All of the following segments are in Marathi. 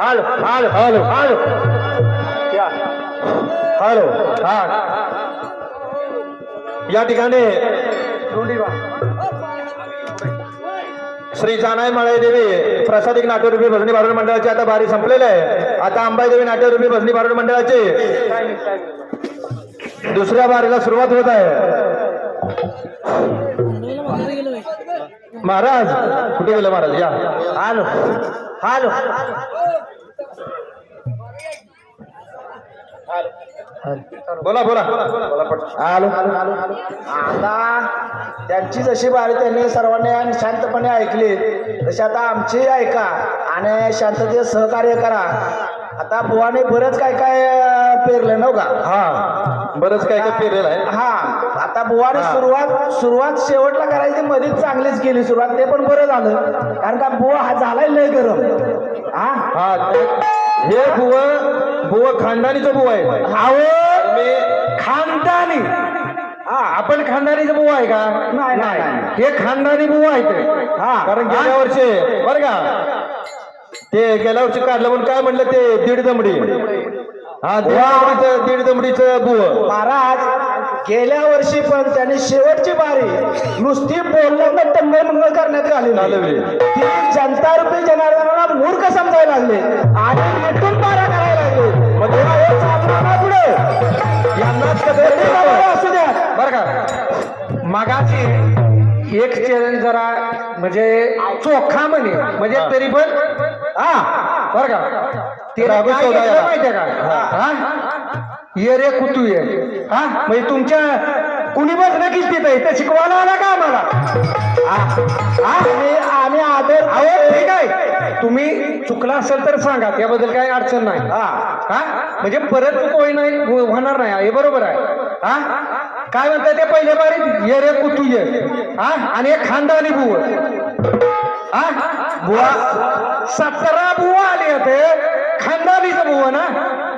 हॅलो हॅलो हॅलो हॅलो हा या ठिकाणी श्री जानाई माळे देवी प्रसादिक नाट्यरूपी भजनी भारुड मंडळाची आता बारी संपलेली आहे. आता अंबाई देवी नाट्यरूपी भजनी भारुड मंडळाची दुसऱ्या बारीला सुरुवात होत आहे. महाराज कुठे गेले महाराज? या हॅलो हॅलो बोला बोला हॅलो आता त्यांची जशी बारी त्यांनी सर्वांनी शांतपणे ऐकली तशी आता आमची ऐका आणि शांततेत सहकार्य करा. आता बुवाने बरंच काय काय पेरलं नव्ह का? हा बरंच काय काय पेरलेलं आहे. हा आता बुवाने सुरुवात शेवटला करायची मध्येच चांगलीच केली सुरुवात, ते पण बरं झालं कारण का बुवा हा झालाय लय गरम. हा हा हे बुवा खानदानीचं बुवा आहे. हाव खानदानी हा आपण खानदानीचं बुवा आहे का? नाही नाही हे खानदानी बुवा आहे ते. हा कारण गेल्या वर्षी बरं का ते गेल्या वर्षी काढलं म्हणून काय म्हणलं ते दीड दमडी. हा दीड दमडीचं बुव महाराज गेल्या वर्षी पण त्यांनी शेवटची बारी नुसती बोलण्यात टंगळ मंगळ करण्यात आली. ती जनता रूपी जनार्दनाला मूर्ख समजायला लागले आणि मिटून बारा करायला लागले. म्हणजे हे चालणार नाही पुढे. यांना असू द्या बरं का. मागाची एक चॅलेंज जरा म्हणजे चोखा म्हणजे तरी पण हा बरं का ते माहितीये का? ये रे कुतू ये हा म्हणजे तुमच्या कुणी बस नक्कीच तिथे इथे शिकवायला आला का आम्हाला? आम्ही आदर ठीक आहे. तुम्ही चुकला असेल तर सांगा, त्याबद्दल काही अडचण नाही. हा म्हणजे परत चूक होणार नाही. हे बरोबर आहे. हा काय म्हणताय ते पहिल्या बारीत ये रे कुतू ये हा आणि एक खानदानी बुवा हा बुवा 17 बुवा आले होते. खानदानीचं बुवा ना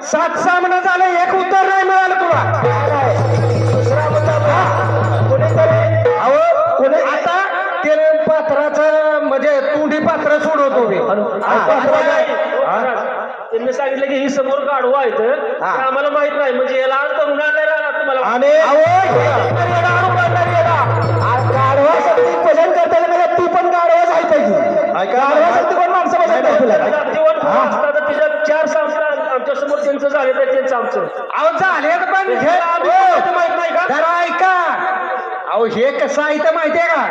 7 सामना झालं, एक उत्तर नाही मिळालं तुला. कोणी आता ते पात्राचं म्हणजे तोंडी पात्र सोडवतो मी. त्यांनी सांगितलं की ही समोर गाढवा आहेत आम्हाला माहित नाही, म्हणजे याला तरुण राहणार तुम्हाला. आणि गाढवा शक्ती भजन करताना मला ती पण गाढवाच आहे पाहिजे. गाढवा शक्ती कोण माणसं भजन असतात तिच्या 4 सामना आमच्या समोर त्यांचं झाले तर त्यांचं आमचं झाले पण माहित नाही का? जरा ऐका. अहो हे कसं आहे तर माहितीये का?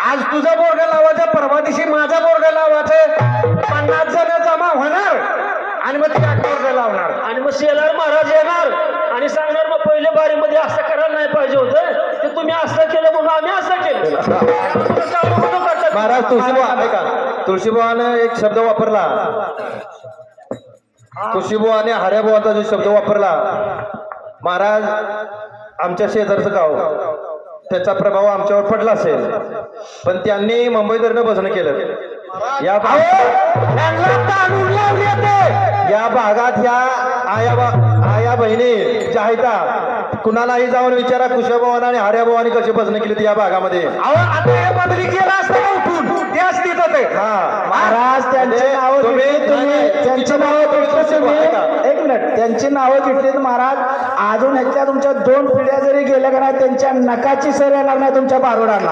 आज तुझं बोर्ड लावायचं, परवा दिवशी माझा बोर्ड लावायचं, 50 जण जमा होणार आणि मग त्या बोर्ड लावणार आणि मग शेलार महाराज येणार आणि सांगणार मग पहिल्या बारीमध्ये असं करायला नाही पाहिजे होतं, ते तुम्ही असं केलं म्हणून आम्ही असं केलं. महाराज तुळशीबुवा ऐका, तुळशीबुवाने एक शब्द वापरला, तुळशीबुवाने हऱ्याबुवाचा जो शब्द वापरला, महाराज आमच्या शेजारचं गाव त्याचा प्रभाव आमच्यावर पडला असेल, पण त्यांनी मुंबईतर्फे भजन केलं. या भागात ह्या आया बहिणी ज्या आहेत कुणालाही जाऊन विचारा कुशाभावाने आणि हऱ्याभावाने कशी भजन केली या भागामध्ये. बदली केला असता उठून ते असते. हा महाराज त्यांचे नाव त्यांची नावं एक मिनिट त्यांची नावं घेतलीत महाराज. अजून ह्याच्या तुमच्या 2 पिढ्या जरी गेल्या का नाही त्यांच्या नकाची सर येणार नाही तुमच्या बारोडांना.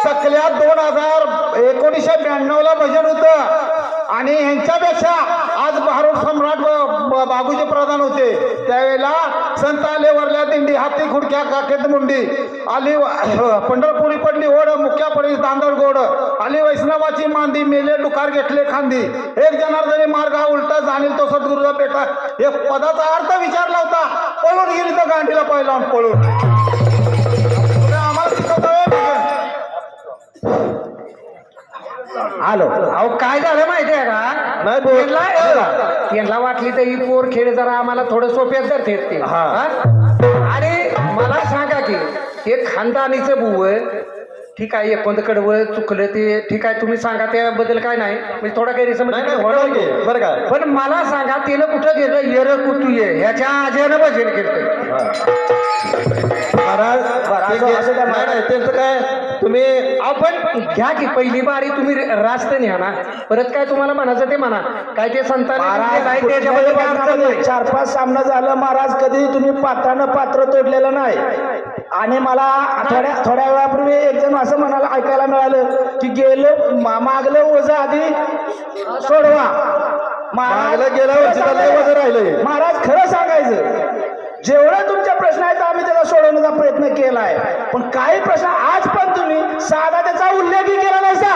सकल्या 1992 ला भजन होतं आणि ह्यांच्यापेक्षा आज भारूड सम्राट बाबूजी प्रधान होते त्यावेळेला संत आले वरल्या दिंडी हाती खुडक्या काकेत मुंडी आली पंढरपुरी पडली ओढ मुख्या पडी तांदळ गोड आली वैष्णवाची मांदी मेले डुकार घेतले खांदी एक जनार्दनी मार्ग हा उलटा जाणील तो सद्गुरूचा बेटा. हे पदाचा अर्थ विचारला होता, पळून गेली तर गांडीला पहिला पळून. आम्हाला आलो. अहो काय झालं माहितीये का? नाही यांना वाटली तर ही पोर खेळ जरा आम्हाला थोडं सोप्यात धरते ते. आणि मला सांगा की हे खानदानीचं बुव ठीक आहे एकोणतं कडवं चुकलं ते ठीक आहे तुम्ही सांगा त्याबद्दल काय नाही म्हणजे थोडा गैरसमज नाही नाही होणार की बरं का पण मला सांगा तिनं कुठं गेलं येर कुठू ये ह्याच्या आजीनं भजन केलं महाराज बरं, ठीक आहे. असं काय नाही नाही त्यांचं काय तुम्ही आपण घ्या की पहिली बारी तुम्ही रास्त न्या ना परत काय तुम्हाला म्हणायचं ते म्हणा काय ते महाराज त्याच्यामध्ये काय अडचण नाही. 4-5 सामना झालं महाराज कधी तुम्ही पात्रानं पात्र तोडलेलं नाही आणि मला थोड्या वेळापूर्वी एक जण असं म्हणाला ऐकायला मिळालं की गेलं मागलं ओझं आधी सोडवा मागलं गेल्या वर्षीचं लय वजन राहिलंय. महाराज खरं सांगायचं जेवढं तुमच्या प्रश्न आहेत आम्ही त्याचा सोडवण्याचा प्रयत्न केलाय पण काही प्रश्न आज पण तुम्ही साधा त्याचा उल्लेखही केला नाही सा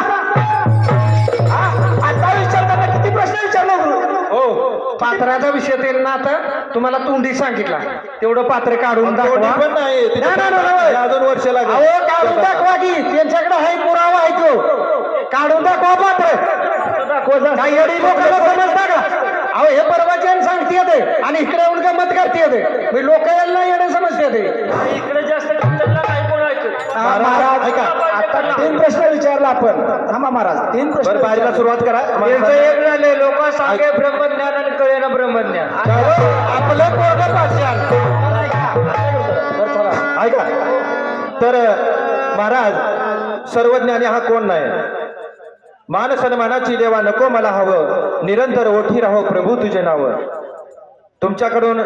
आता विचारताना किती प्रश्न विचारले गुरु हो पात्राचा विषय तेल ना आता तुम्हाला तोंडी सांगितला तेवढं पात्र काढून तोंडी दाखवा पण नाही तिथे नाही, नाही, नाही, नाही. अजून वर्ष लागेल अहो काढून दाखवा की त्यांच्याकडे आहे पुरावा आहे तो काढून दाखवा पात्र काही येडी लोकांना समजता का अहो हे प्रवचन सांगते ते आणि इकडे येऊन गमत करते ते लोक यांना येणं समजते ते इकडे जास्त कट्टरला नाही कोण ऐकत महाराज ऐका. आता 3 प्रश्न विचारला आपण थांबा महाराज 3 प्रश्न बरं बारीला विचारला. सुरुवात करा त्यांचं एक झाले लोक सांगे ब्रह्मज्ञान आणि कळे ना ब्रह्मज्ञान आपलं पोरग पाषाण ऐका तर महाराज सर्वज्ञानी हा कोण नाही मान सन्मानाची देवा नको मला हवं निरंतर ओठी राहो प्रभू तुझे नाव तुमच्याकडून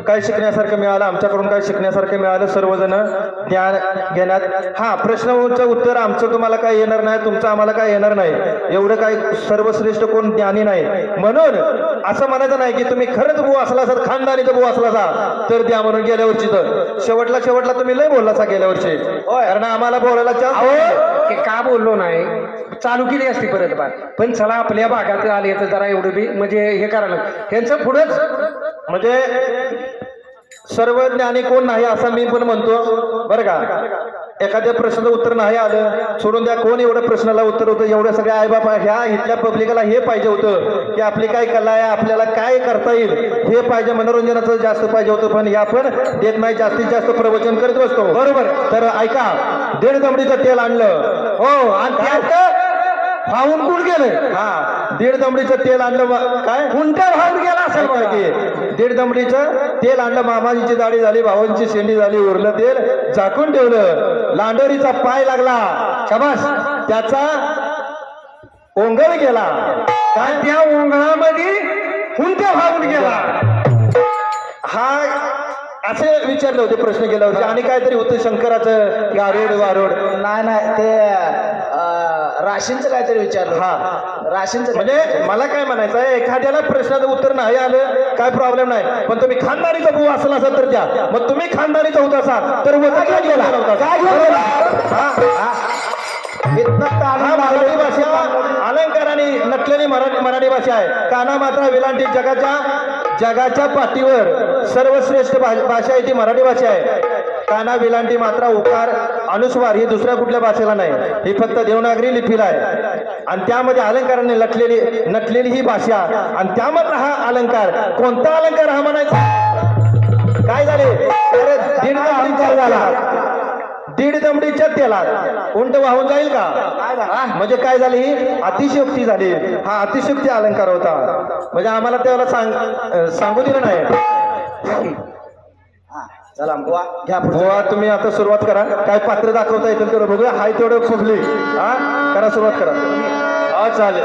काय शिकण्यासारखं मिळालं आमच्याकडून काय शिकण्यासारखं मिळालं सर्वजण ज्ञान घेण्यात हा प्रश्नाचं उत्तर आमचं तुम्हाला काय येणार नाही तुमचं आम्हाला काय येणार नाही एवढं काय सर्वश्रेष्ठ कोण ज्ञानी नाही म्हणून असं म्हणायचं नाही की तुम्ही खरंच भाऊ असला असाल खानदानीचा भाऊ असला असा तर द्या म्हणून गेल्या वर्षी तर शेवटला तुम्ही लय बोलला गेल्या वर्षी कारण आम्हाला बोलायला चान्स ते का बोललो नाही चालू केली असती परत बार पण चला आपल्या भागात आले तर जरा एवढं बी म्हणजे हे करायला त्यांचं पुढंच म्हणजे सर्व ज्ञानी कोण नाही असं मी पण म्हणतो बरं का एखाद्या प्रश्नाचं उत्तर नाही आलं सोडून द्या कोण एवढ्या प्रश्नाला उत्तर होतं एवढ्या सगळ्या आईबाप ह्या इथल्या पब्लिकला हे पाहिजे होतं की आपली काय कला आहे आपल्याला काय करता येईल हे पाहिजे मनोरंजनाचं जास्त पाहिजे होतं पण या पण देत नाही जास्तीत जास्त प्रवचन करत बसतो बरोबर तर ऐका 1.5 दमडीचं तेल आणलं हो आणि त्यात फावून कुठ गेलं हा 1.5 दमडीचं तेल आणलं काय उंटर फावून गेला असेल बघा की 1.5 दमडीचं तेल आणलं मामाजीची दाढी झाली भावांची शेंडी झाली उरलं तेल झाकून ठेवलं लांडोरीचा पाय लागला शबास त्याचा ओंगळ गेला काय त्या ओंगळामध्ये हुंट्या फावून गेला हा असे विचारले होते प्रश्न गेला होते आणि काहीतरी होतं शंकराचं गारोड वारोड नाही ते राशींचं काहीतरी विचारलं हा राशींचं म्हणजे मला काय म्हणायचं आहे एखाद्याला प्रश्नाचं उत्तर नाही आलं काय प्रॉब्लेम नाही पण तुम्ही खानदारीचा भाऊ असला असाल तर द्या मग तुम्ही खानदारीचा होत असाल तर काय घेऊन गेला होता काय घेऊन गेला हा मराठी भाषा अलंकार आणि नटलेली मराठी भाषा आहे काना मात्रा वेलांटी जगाच्या पाठीवर सर्वश्रेष्ठ भाषा आहे ती मराठी भाषा आहे काना वेलांटी मात्रा उकार अनुस्वार ही दुसऱ्या कुठल्या भाषेला नाही ही फक्त देवनागरी लिपीला आहे आणि त्यामध्ये अलंकाराने नटलेली ही भाषा आणि त्यामधला हा अलंकार कोणता अलंकार हा म्हणायचा काय झाले अरे 1.5 अलंकार झाला 1.5 दमडीच्या तेलात उंट वाहून जाईल का म्हणजे काय झाली ही अतिशयोक्ती झाली हा अतिशयोक्ती अलंकार होता म्हणजे आम्हाला त्याला सांगू दिलं नाही चला बुवा घ्या बुवा तुम्ही आता सुरुवात करा काय पात्र दाखवता येतील तर बघूया हाय तेवढं पब्लिक हा करा सुरुवात करा हा चालेल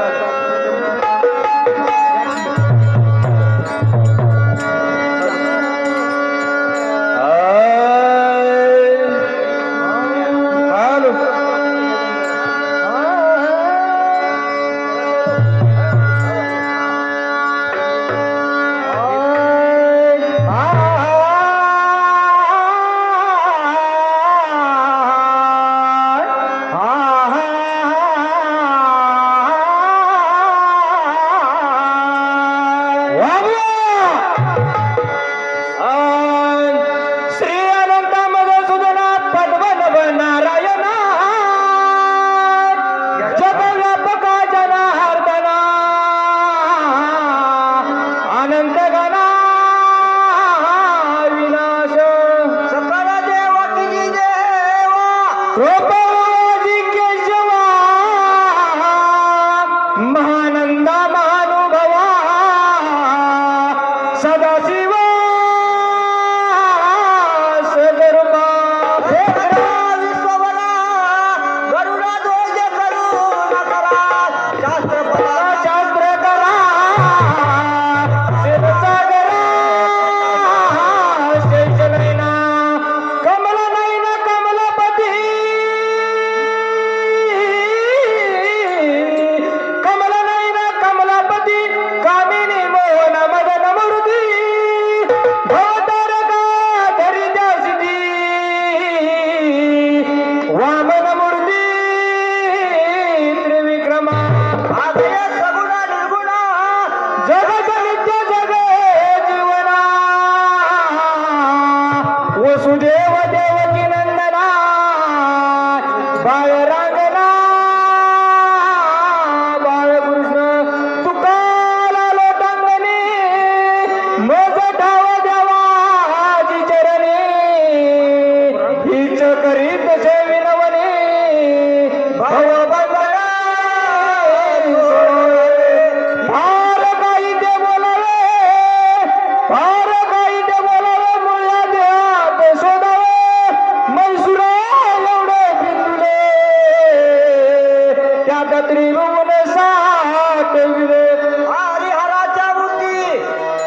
एका त्रिभुवन साठविले हरिहराच्या मूर्ती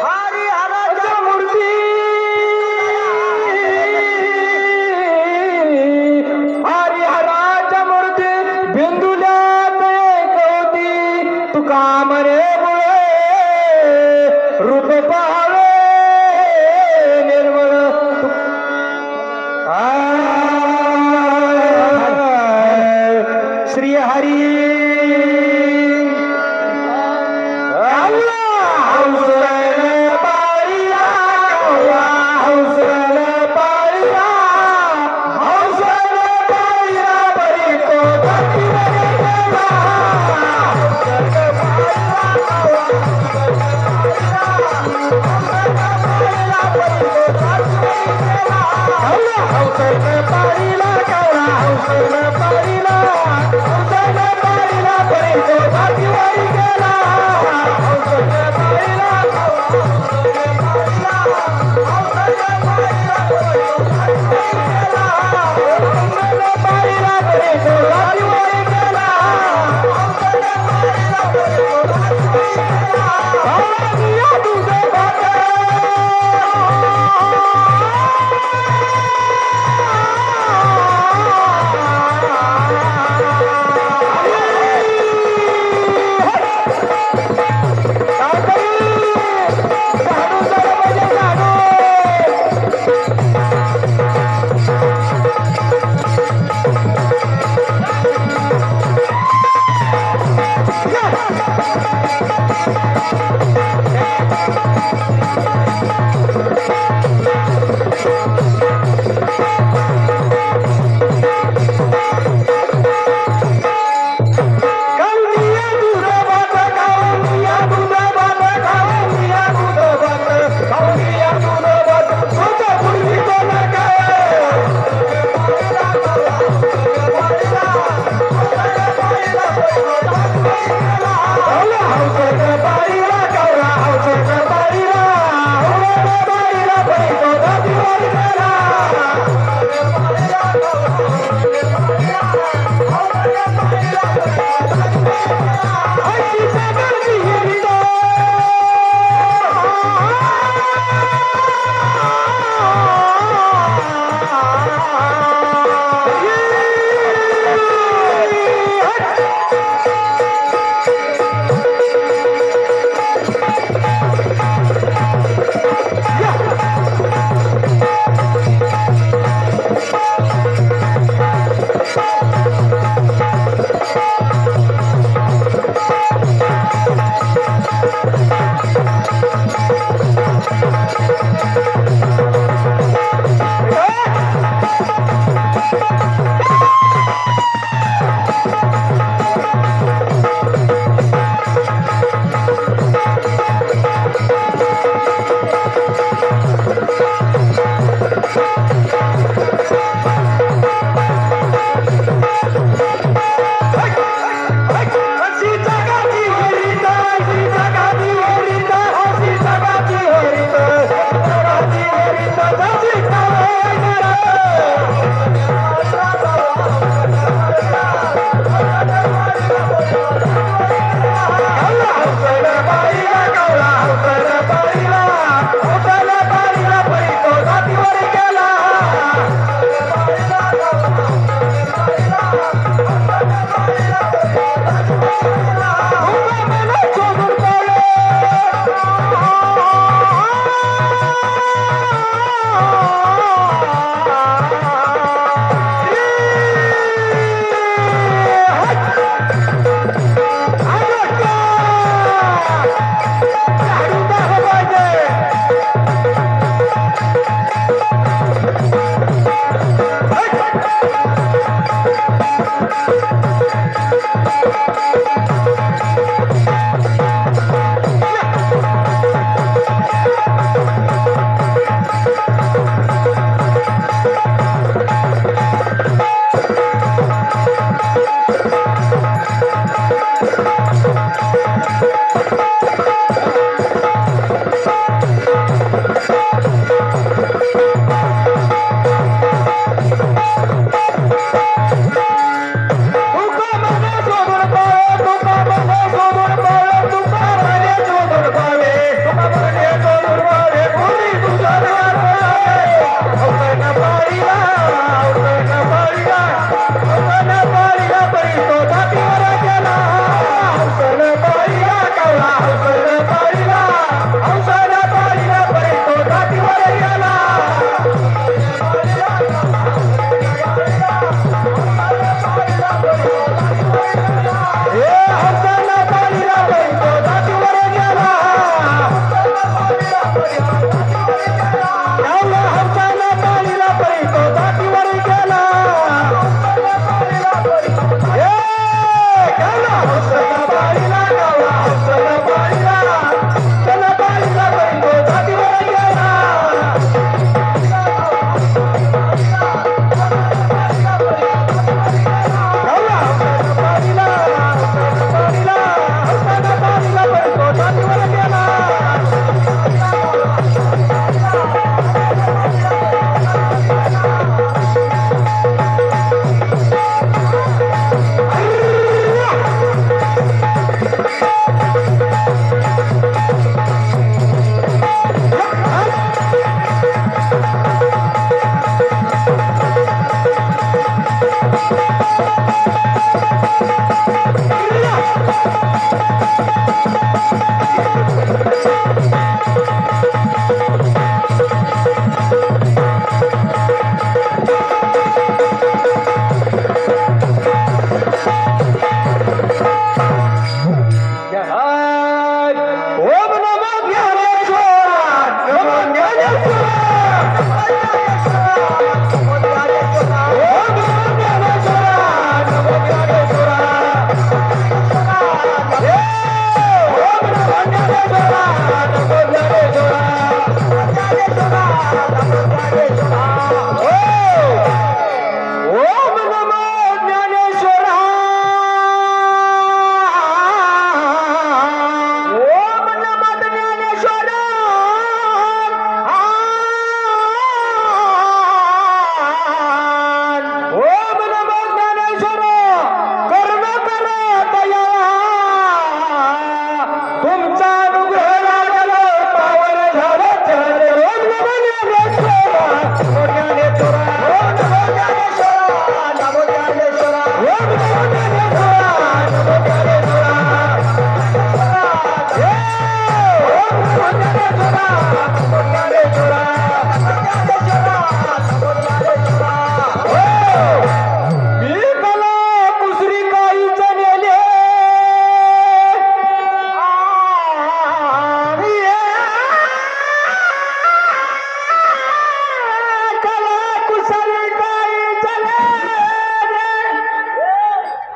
हरिहराच्या मूर्ती हरिहराच्या मूर्ती बिंदुल्यात एक होती तुका म्हणे मुळे रूप पाहावे निर्मळ श्री हरी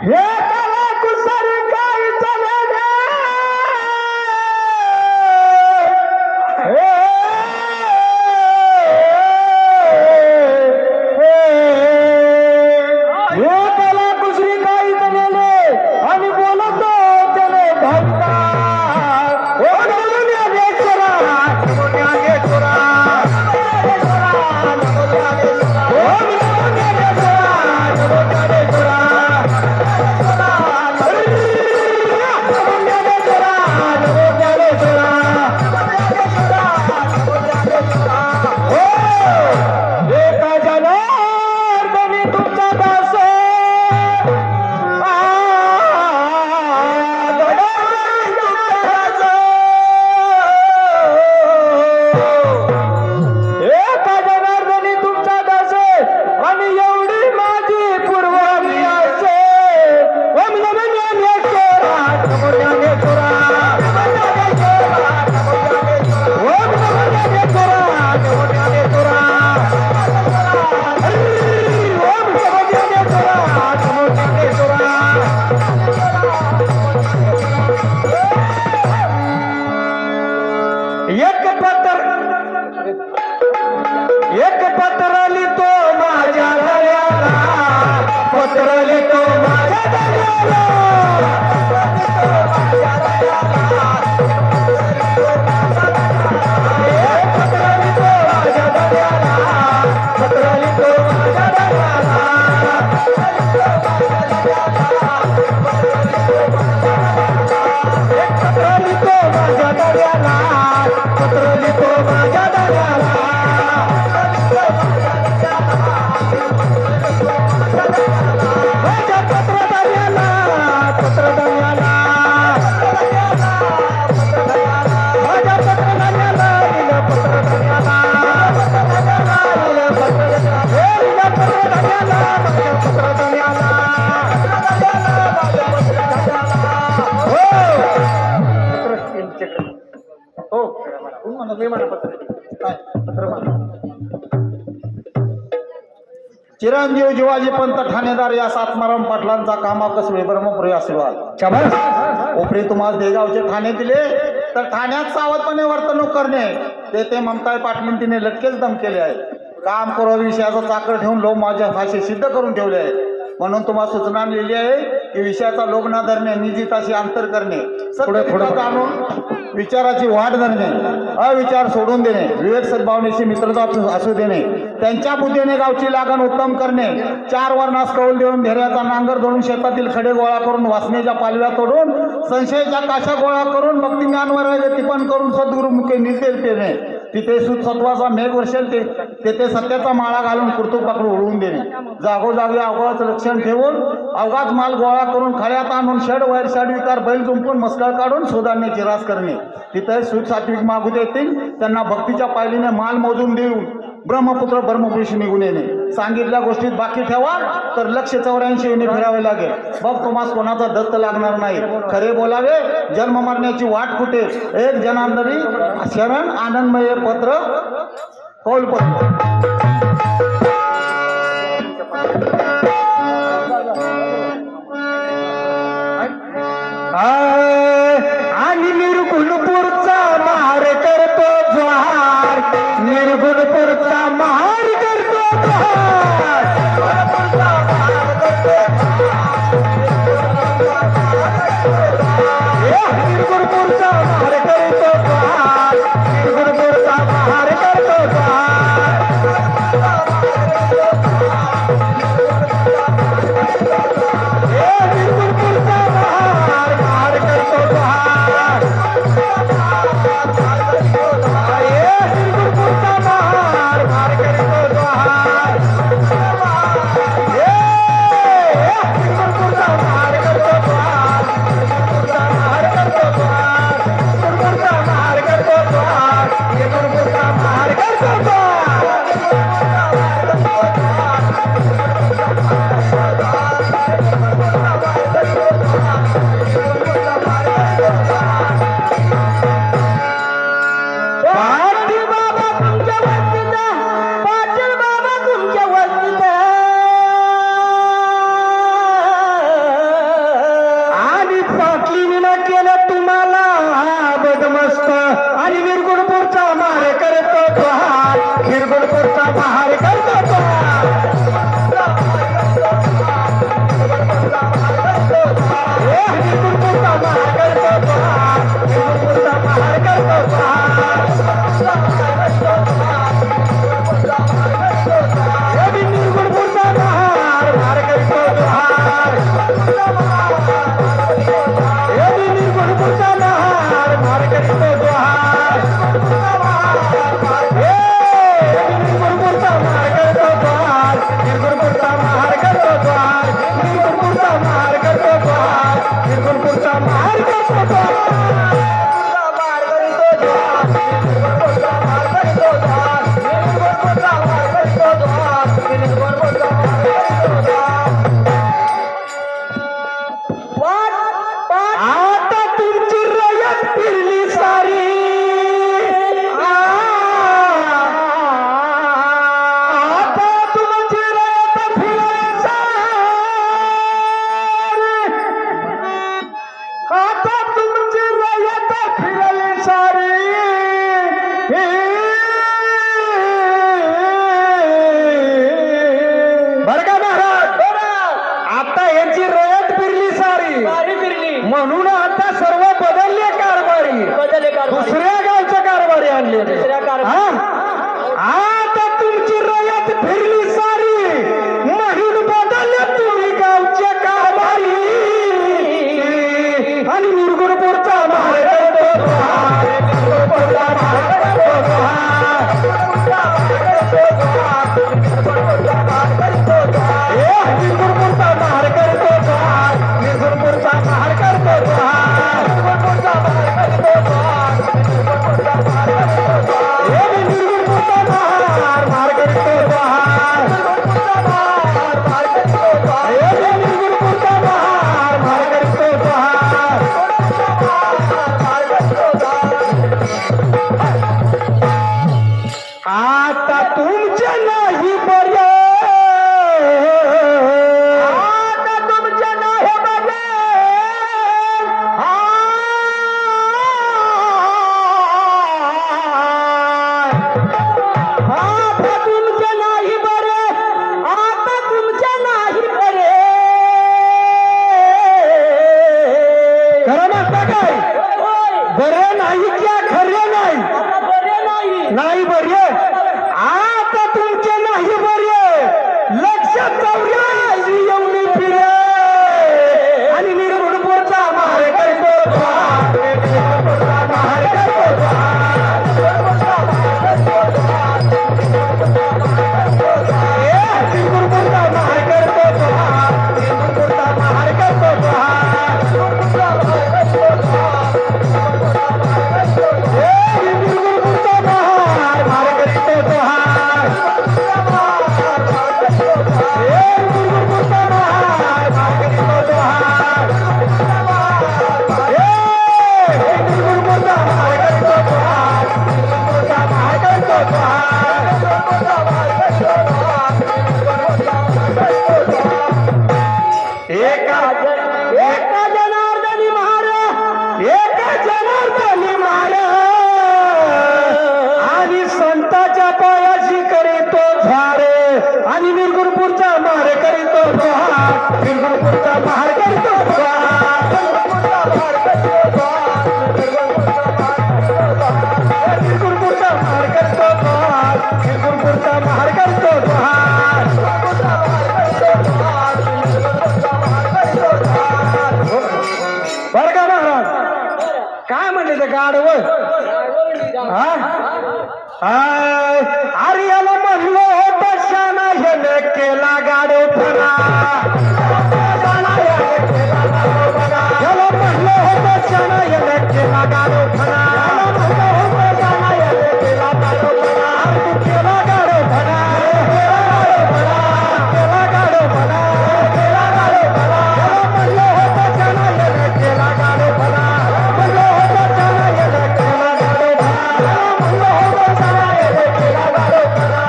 हे काला कुसरी काही चले रे. हे काला कुसरी काही चलेले आणि बोलतो त्याने भावना. ओ ज्ञानेश्वरा, नमो ज्ञानेश्वरा, ओम नमो ज्ञानेश्वरा, नमो ज्ञानेश्वरा, नमो ज्ञानेश्वरा, नमो ज्ञानेश्वरा. हो, एका जनार्दनी तुमचा दास एका जनार्दनी तुमचा दास आणि एवढी माझी पूर्व मी असे. ओम नमो ज्ञानेश्वरा, नमो ज्ञानेश्वरा, ओम नमो ज्ञानेश्वरा, नमो ज्ञानेश्वरा, ओम नमो ज्ञानेश्वरा, नमो ज्ञानेश्वरा. एक पत्र लिहितो माझ्या गळ्याला, पत्र लिहितो माझ्या गळ्याला, पत्र लिहितो माझ्या गळ्याला, पत्र लिहितो माझ्या गळ्याला. एक पत्र लिहितो माझ्या गळ्याला, पत्र लिहितो माझ्या गळ्याला. माझ्या पत्रदाराला, पत्रदाराला, माझ्या पत्रदाराला, लिहिलं पत्रदाराला, लिहिलं पत्रदाराला, हे लिहिलं पत्रदाराला, माझ्या पत्रदाराला. हो, चिरंजीव जिवाजी पंत ठाणेदार या सातमाराम पाटलांचा कामाकस ब्रह्मपुरी आशीर्वाद. उपरी तुम्हाला देगावचे ठाणे दिले तर ठाण्यात सावधपणे वर्तणूक करणे ते ममताई पाटलीन तिने लटकेच दम केले आहे. काम करो विषयाचा चाकर ठेवून लोक माझ्या भाषेत सिद्ध करून ठेवले आहे. म्हणून तुम्हाला सूचना लिहिली आहे की विषयाचा लोभ न धरणे, निजिताशी अंतर करणे, पुढे पुढे जाणून विचाराची वाढ धरणे, अविचार सोडून देणे, विवेक सद्भावनेशी मित्रता असू देणे, त्यांच्या बुद्धीने गावची लागण उत्तम करणे, 4 वर्णास कौल देऊन धैर्याचा नांगर धरून शेतातील खडे गोळा करून वासनेच्या पालव्या तोडून संशयाच्या काशा गोळा करून भक्ती ज्ञानवर टिपण करून सद्गुरुमुखे निर्देश देणे, तिथे सुसत्वाचा मेघ वर्षेल तेथे सत्याचा माळा घालून कुर्तुक पाकडून उडवून देणे, जागोजागी अवघाचं लक्षण ठेवून अवघात माल गोळा करून खळ्यात आणून षड वैर षड विकार बैल जुंपून मस्कळ काढून सुधारण्याची रास करणे, तिथे सुख सात्विक मागू देतील त्यांना भक्तीच्या पायलीने माल मोजून देऊन ब्रह्मपुत्र ब्रह्मपुरुष निघून येणे. सांगितल्या गोष्टीत बाकी ठेवा तर 184 युनी फिरावे लागेल. बघ तुम्हाला कोणाचा दत्त लागणार नाही. खरे बोलावे, जन्म मरण्याची वाट कुठे. एक जनांदरी शरण आनंदमय पत्र कौलपत्र. आणि निर्गुणपूरचा महार करतो जोहार, निर्गुणपूरचा महार करतो जोहार, निर्गुणपूरचा महार करतो जोहार, निर्गुणपूरचा महार करतो जोहार. निर्गुणपूरचा महार महार करतो जोहार. निर्गुणपूरचा महार महार करतो जोहार. निर्गुणपूरचा महार करतो जोहार, निर्गुणपूरचा महार करतो जोहार, निर्गुणपूरचा निर्गुणपुरचा महार करतो तो निर्गुणपुरचा महार करतो तो निर्गुणपुरचा महार करतो तो निर्गुणपुरचा महार महार करतो तो निर्गुणपुरचा महार महार करतो तो निर्गुणपुरचा महार करतो तो निर्गुणपुरचा महार करतो तो निर्गुणपुरचा महार करतो तो निर्गुणपुरचा महार करतो तो आता तुमची रयत फिरली सारी आता तुमची रयत फिरली सारी आता तुमची रयत फिरली सारी बरं का महाराज आता यांची रयत फिरली सारी बारी फिरली म्हणून आता सर्व बदलले कारभारी बदले कारभारी दुसऱ्या गावचे कारभारी आणले दुसऱ्या कारभारी. आता तुमची रयत फिरली सारी म्हणून बदलले तुम्ही गावचे कारभारी आणि निर्गुणपुरचा महार करतो तो निर्गुणपुरचा महार करतो तो निर्गुणपुरचा महार करतो तो निर्गुणपुरचा महार करतो तो निर्गुणपुरचा महार करतो तो निर्गुणपुरचा महार करतो तो निर्गुणपुरचा महार महार करतो तो निर्गुणपुरचा महार महार करतो तो निर्गुणपुरचा महार महार करतो तो आता तुमचे नाही बरे आता तुमचे नाही बरे आता तुमचे नाही बरे आता तुमचे नाही बरे खरं म्हणता काय बरे नाही क्या खरे नाही आता बरे नाही नाही बरे आता तुमचे नाही बरे लक्ष चौऱ्याऐंशी येऊन फिरे आणि निर्गुणपुरचा महार करतो तो निर्गुणपुरचा महार करतो तो निर्गुणपुरचा महार करतो तो निर्गुणपुरचा महार करतो तो निर्गुणपुरचा महार करतो तो निर्गुणपुरचा महार करतो तो निर्गुणपुरचा महार महार करतो तो एका जनार्दनी महार एका जनार्दनी महार आणि संताच्या पायाशी करीतो झारे आणि निर्गुणपुरचा महार करीतो निर्गुणपुरचा महार करीतो निर्गुणपुरचा महार करतो निर्गुणपुरचा महार करतो निर्गुणपुरचा महार करतो बरं का महाराज काय म्हणले ते गाडव अरे याला म्हणलो होता शाना याने केला गाडवपणा याला म्हणलो होता शाना याने केला गाडवपणा तू केला गाडवपणा केला गाडवपणा म्हणलो होता शाना याने केला गाडवपणा म्हणलो होता शाना याने केला गाडवपणा म्हणलो होता शाना याने केला गाडवपणा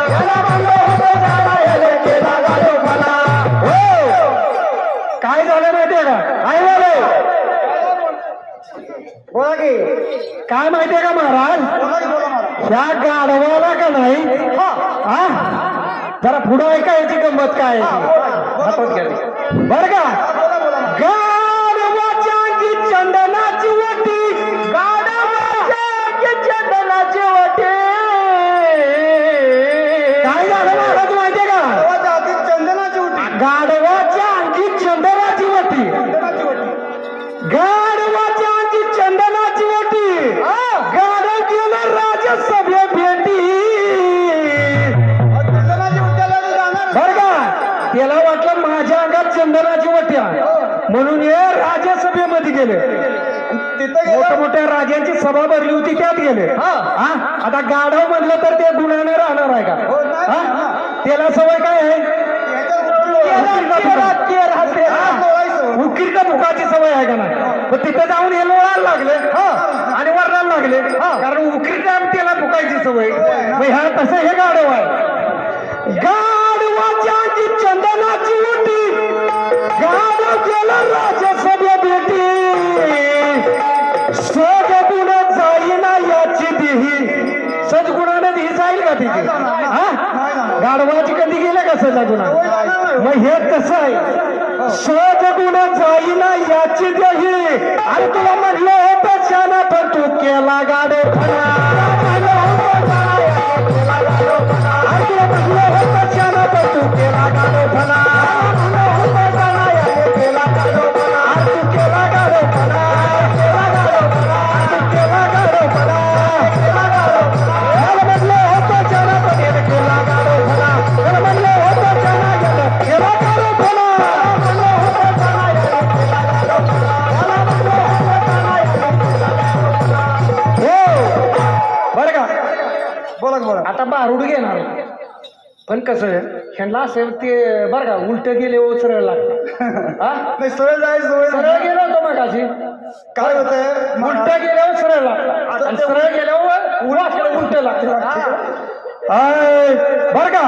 म्हणलो होता शाना याने केला गाडवपणा काय झालं माहितीये का काय झालं बोला की काय माहितीये का महाराज ह्या गाढवाला का नाही हा जरा पुढं ऐका याची गंमत काय आहे ती. हातात घ्या ती. बरं का गाढवाच्या अंगी चंदनाची वटी गाढवाच्या अंगी चंदनाची वटी काय झालं महाराज माहितीये का चंदनाची उठी गाढवाच्या अंगी चंदनाची वटी गाढवाच्या अंगी चंदनाची वटी गाढव गेलं राजसभे भेटी बर का त्याला वाटलं माझ्या अंगात चंदनाची वट्या म्हणून हे राज्यसभेमध्ये गेले मोठ्या मोठ्या राजांची सभा भरली होती त्यात गेले हा आता गाढव म्हणलं तर ते गुन्ह्याने राहणार आहे का हा? त्याला सवय काय आहे उकिरका फुकाची सवय आहे का नाही पण तिथे जाऊन हे लोळायला लागले आणि वरडायला लागले कारण उकिरका त्याला फुकायची सवय मग ह्या तसं हे गाढव आहे गाढवाच्या अंगी चंदनाची उटी गाढव गेलं राज्यसभे भेटी सद्गुण जाईना याची देही सद्गुणाने ही जाईल का तिथे हा गाढवाची कधी गेले का सद्गुणा मग हे कसं आहे सद्गुण जाईना याची देही अरे तुला म्हटलं होतं शाना पण तू केला गाढवपणा अरे तुला म्हटलं होतं शाना पण तू केला गाढवपणा केला गाढवपणा अरे तू केला गाढवपणा केला गाढवपणा तू केला गाढवपणा केला गाढवपणा मला म्हटलं होतं शाना पण केला गाढवपणा मला म्हटलं होतं शाना केला गाढवपणा म्हणलं होतं शाना केला गाढवपणा मला म्हटलं होतं शाना हो बरं का बोला बोला आता बारूड घेणार पण कसं ह्यांना असेल ते बरं का उलट गेले हो सरळ लागतं हा नाही सरळ जायचं सरळ गेलो होतो मग अशी काय होतंय उलट गेल्यावर सरळ लागतं आणि सरळ गेल्यावर उलट उलट लागतं बर का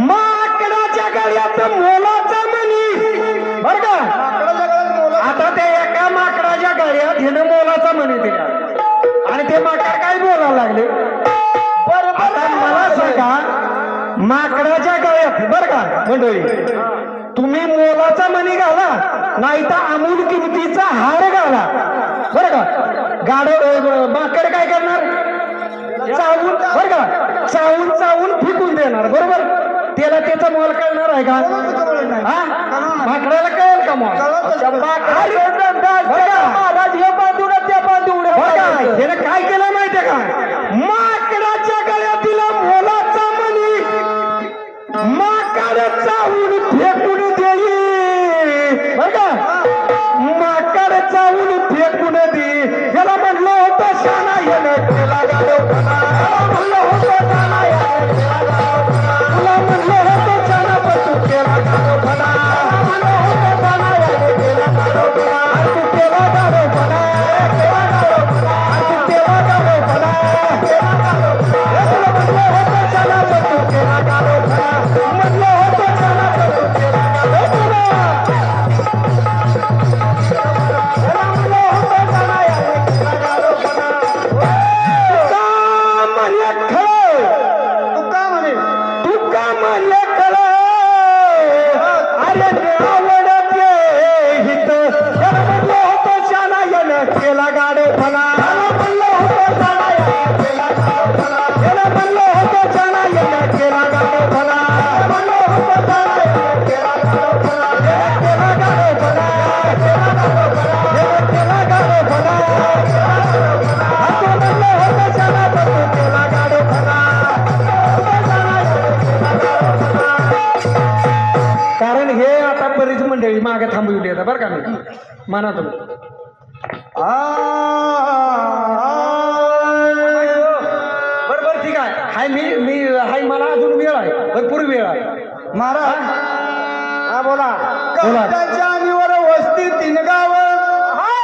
माकडाच्या गळ्यात मोलाचा मणी बर का आता ते एका माकडाच्या गळ्यात हिनं मोलाचा मणी दिला आणि ते माकड काय बोलायला लागले आता मला सांगा माकडाच्या गळ्यात बर का मंडळी तुम्ही मोलाचा मणी घाला नाही तर अमूल किमतीचा हार घाला बर का माकड काय करणार चावून बर का चावून फेकून देणार बरोबर त्याला त्याचा मोल कळणार आहे का हा माकडाला कळेल का मोल त्याने काय केलं माहितीये का माकडाच्या गळ्यातील मोलाचा मणी माकड चावून फेकून देई बर का माकड चावून फेकून दे याला म्हणलं होतं शाना यानं केला गाढवपणा म्हणलं होतं शाना यानं केला गाढवपणा तुला म्हणलं होतं शाना पण तू केला गाढवपणा म्हणलं होतं शाना यानं केला गाढवपणा तू केला गाढवपणा केला गाढवपणा तू केला गाढवपणा केला गाढवपणा तुला म्हणलं होतं शाना पण तू केला गाढवपणा म्हणलं होतं शाना पण तू केला गाढवपणा केला गाढवपणा म्हणलं होतं शाना केला गाढवपणा म्हणलं होतं शाना केला गाढवपणा म्हणलं होतं शाना केला गाढवपणा केला गाढवपणा केला गाढवपणा केला गाढवपणा म्हणलं होतं शाना पण तू केला गाढवपणा कारण हे आता बरीच मंडळी मागे थांबवली आता बरं का मी म्हणा तुम्ही बरोबर ठीक आहे हाय मी हाय मला अजून वेळ आहे भरपूर वेळ आहे महाराज हा बोला बोला. काट्याच्या आणीवर वस्ती 3 गाव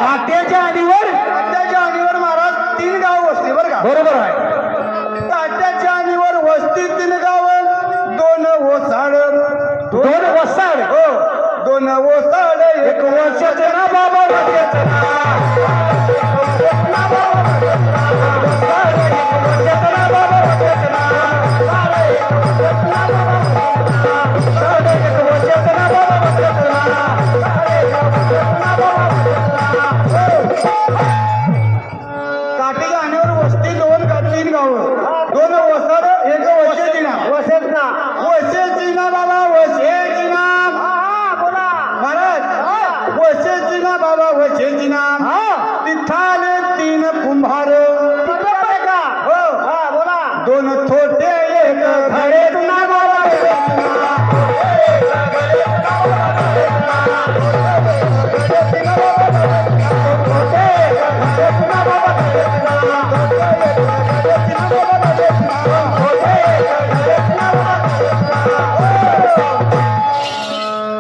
काट्याच्या आणीवर काट्याच्या आणीवर महाराज 3 गाव वस्ती बरं का बरोबर आहे काट्याच्या आणीवर वस्ती 3 गाव 2 ओसाड 2 वसाड हो 2 ओसाड 1 वर्षाचं ना बाबा वाट्याचं ना. एक वर्षाचं ना बाबा वाट्याचं ना. काठी गाण्यावर वस्ती दोन का तीन गावं दोन वसाड एक वशेची ना वशेची ना बाबा वशेची ना बोला महाराज वशेची ना बाबा वशेची ना तिथाले तीन कुंभार हो बोला दोन थोटे एक घडे ना बाबा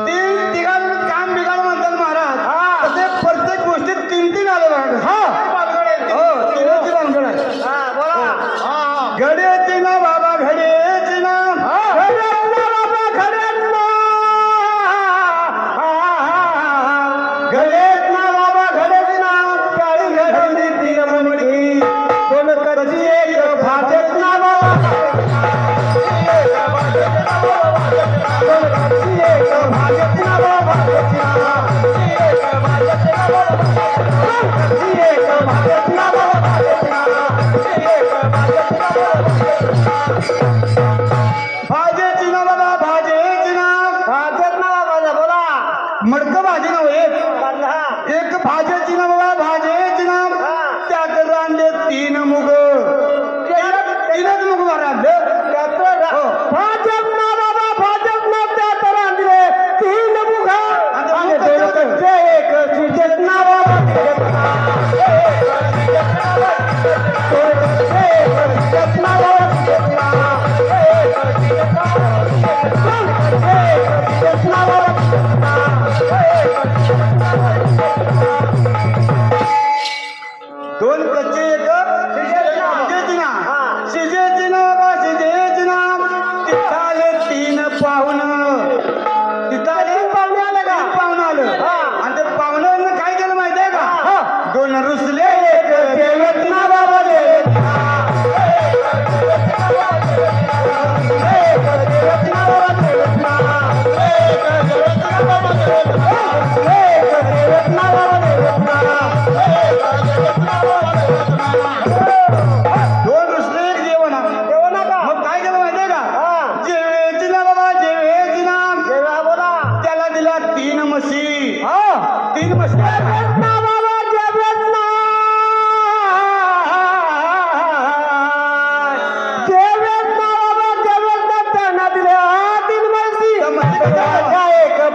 तीन तिघांना काम बिघाड म्हणतात महाराज तसे प्रत्येक गोष्टीत तीन तीन आले महाराज हो तीनच भानगड आहे घड्याची ना बाबा घड्याची ना घडेच ना बाबा घडेच ना काळी घडवली तीन मुलगी दोन कच्ची एक भाजत ना बाबा दोन कच्ची एक भाजत ना बाबा कच्ची एक भाजत ना बाबा भाजेची ना बाबा भाजेची ना बोला मडकं भाजी ना एक भाजेची ना बाबा भाजेची ना त्यात रांधले तीन मुग तीनच मुग रांधले भाजप ना बाबा भाजप ना त्यात रांधले तीन मुघा आणि दोन कच्चे एक शिजत ना बाबा दोन कच्चे एक शिजेची ना शिजेची ना बाबा शिजेची ना तिथाले तीन पाहुण तिथाले पाहुणे आले का पाहुणं आलं आणि ते पाहुण्यानं काय केलं माहितीये का दोन रुसले एक देवत ना बाबा देवत ना. देवत ना बाबा देवत ना. देवत ना बाबा देवत ना. देवत ना बाबा देवत ना. दोन रुसले एक जेवण मग काय केलं माहितीये का जेवेची ना बाबा जेवेची ना बोला त्याला दिला तीन म्हशी तीन म्हशी फळेत ना बाबा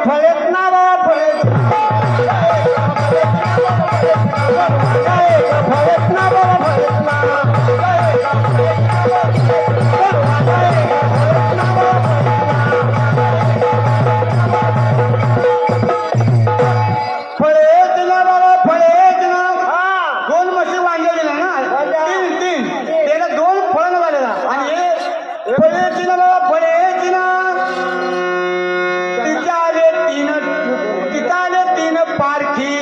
फळेत ना बाबा फळेत ना फळेच ना बाबा फळेच ना दोन म्हशी वांगे दिला ना तीन त्याला दोन फळं झालेला आणि हे फळेच ना बाबा फळेच ना तिथे आले तीन पारखी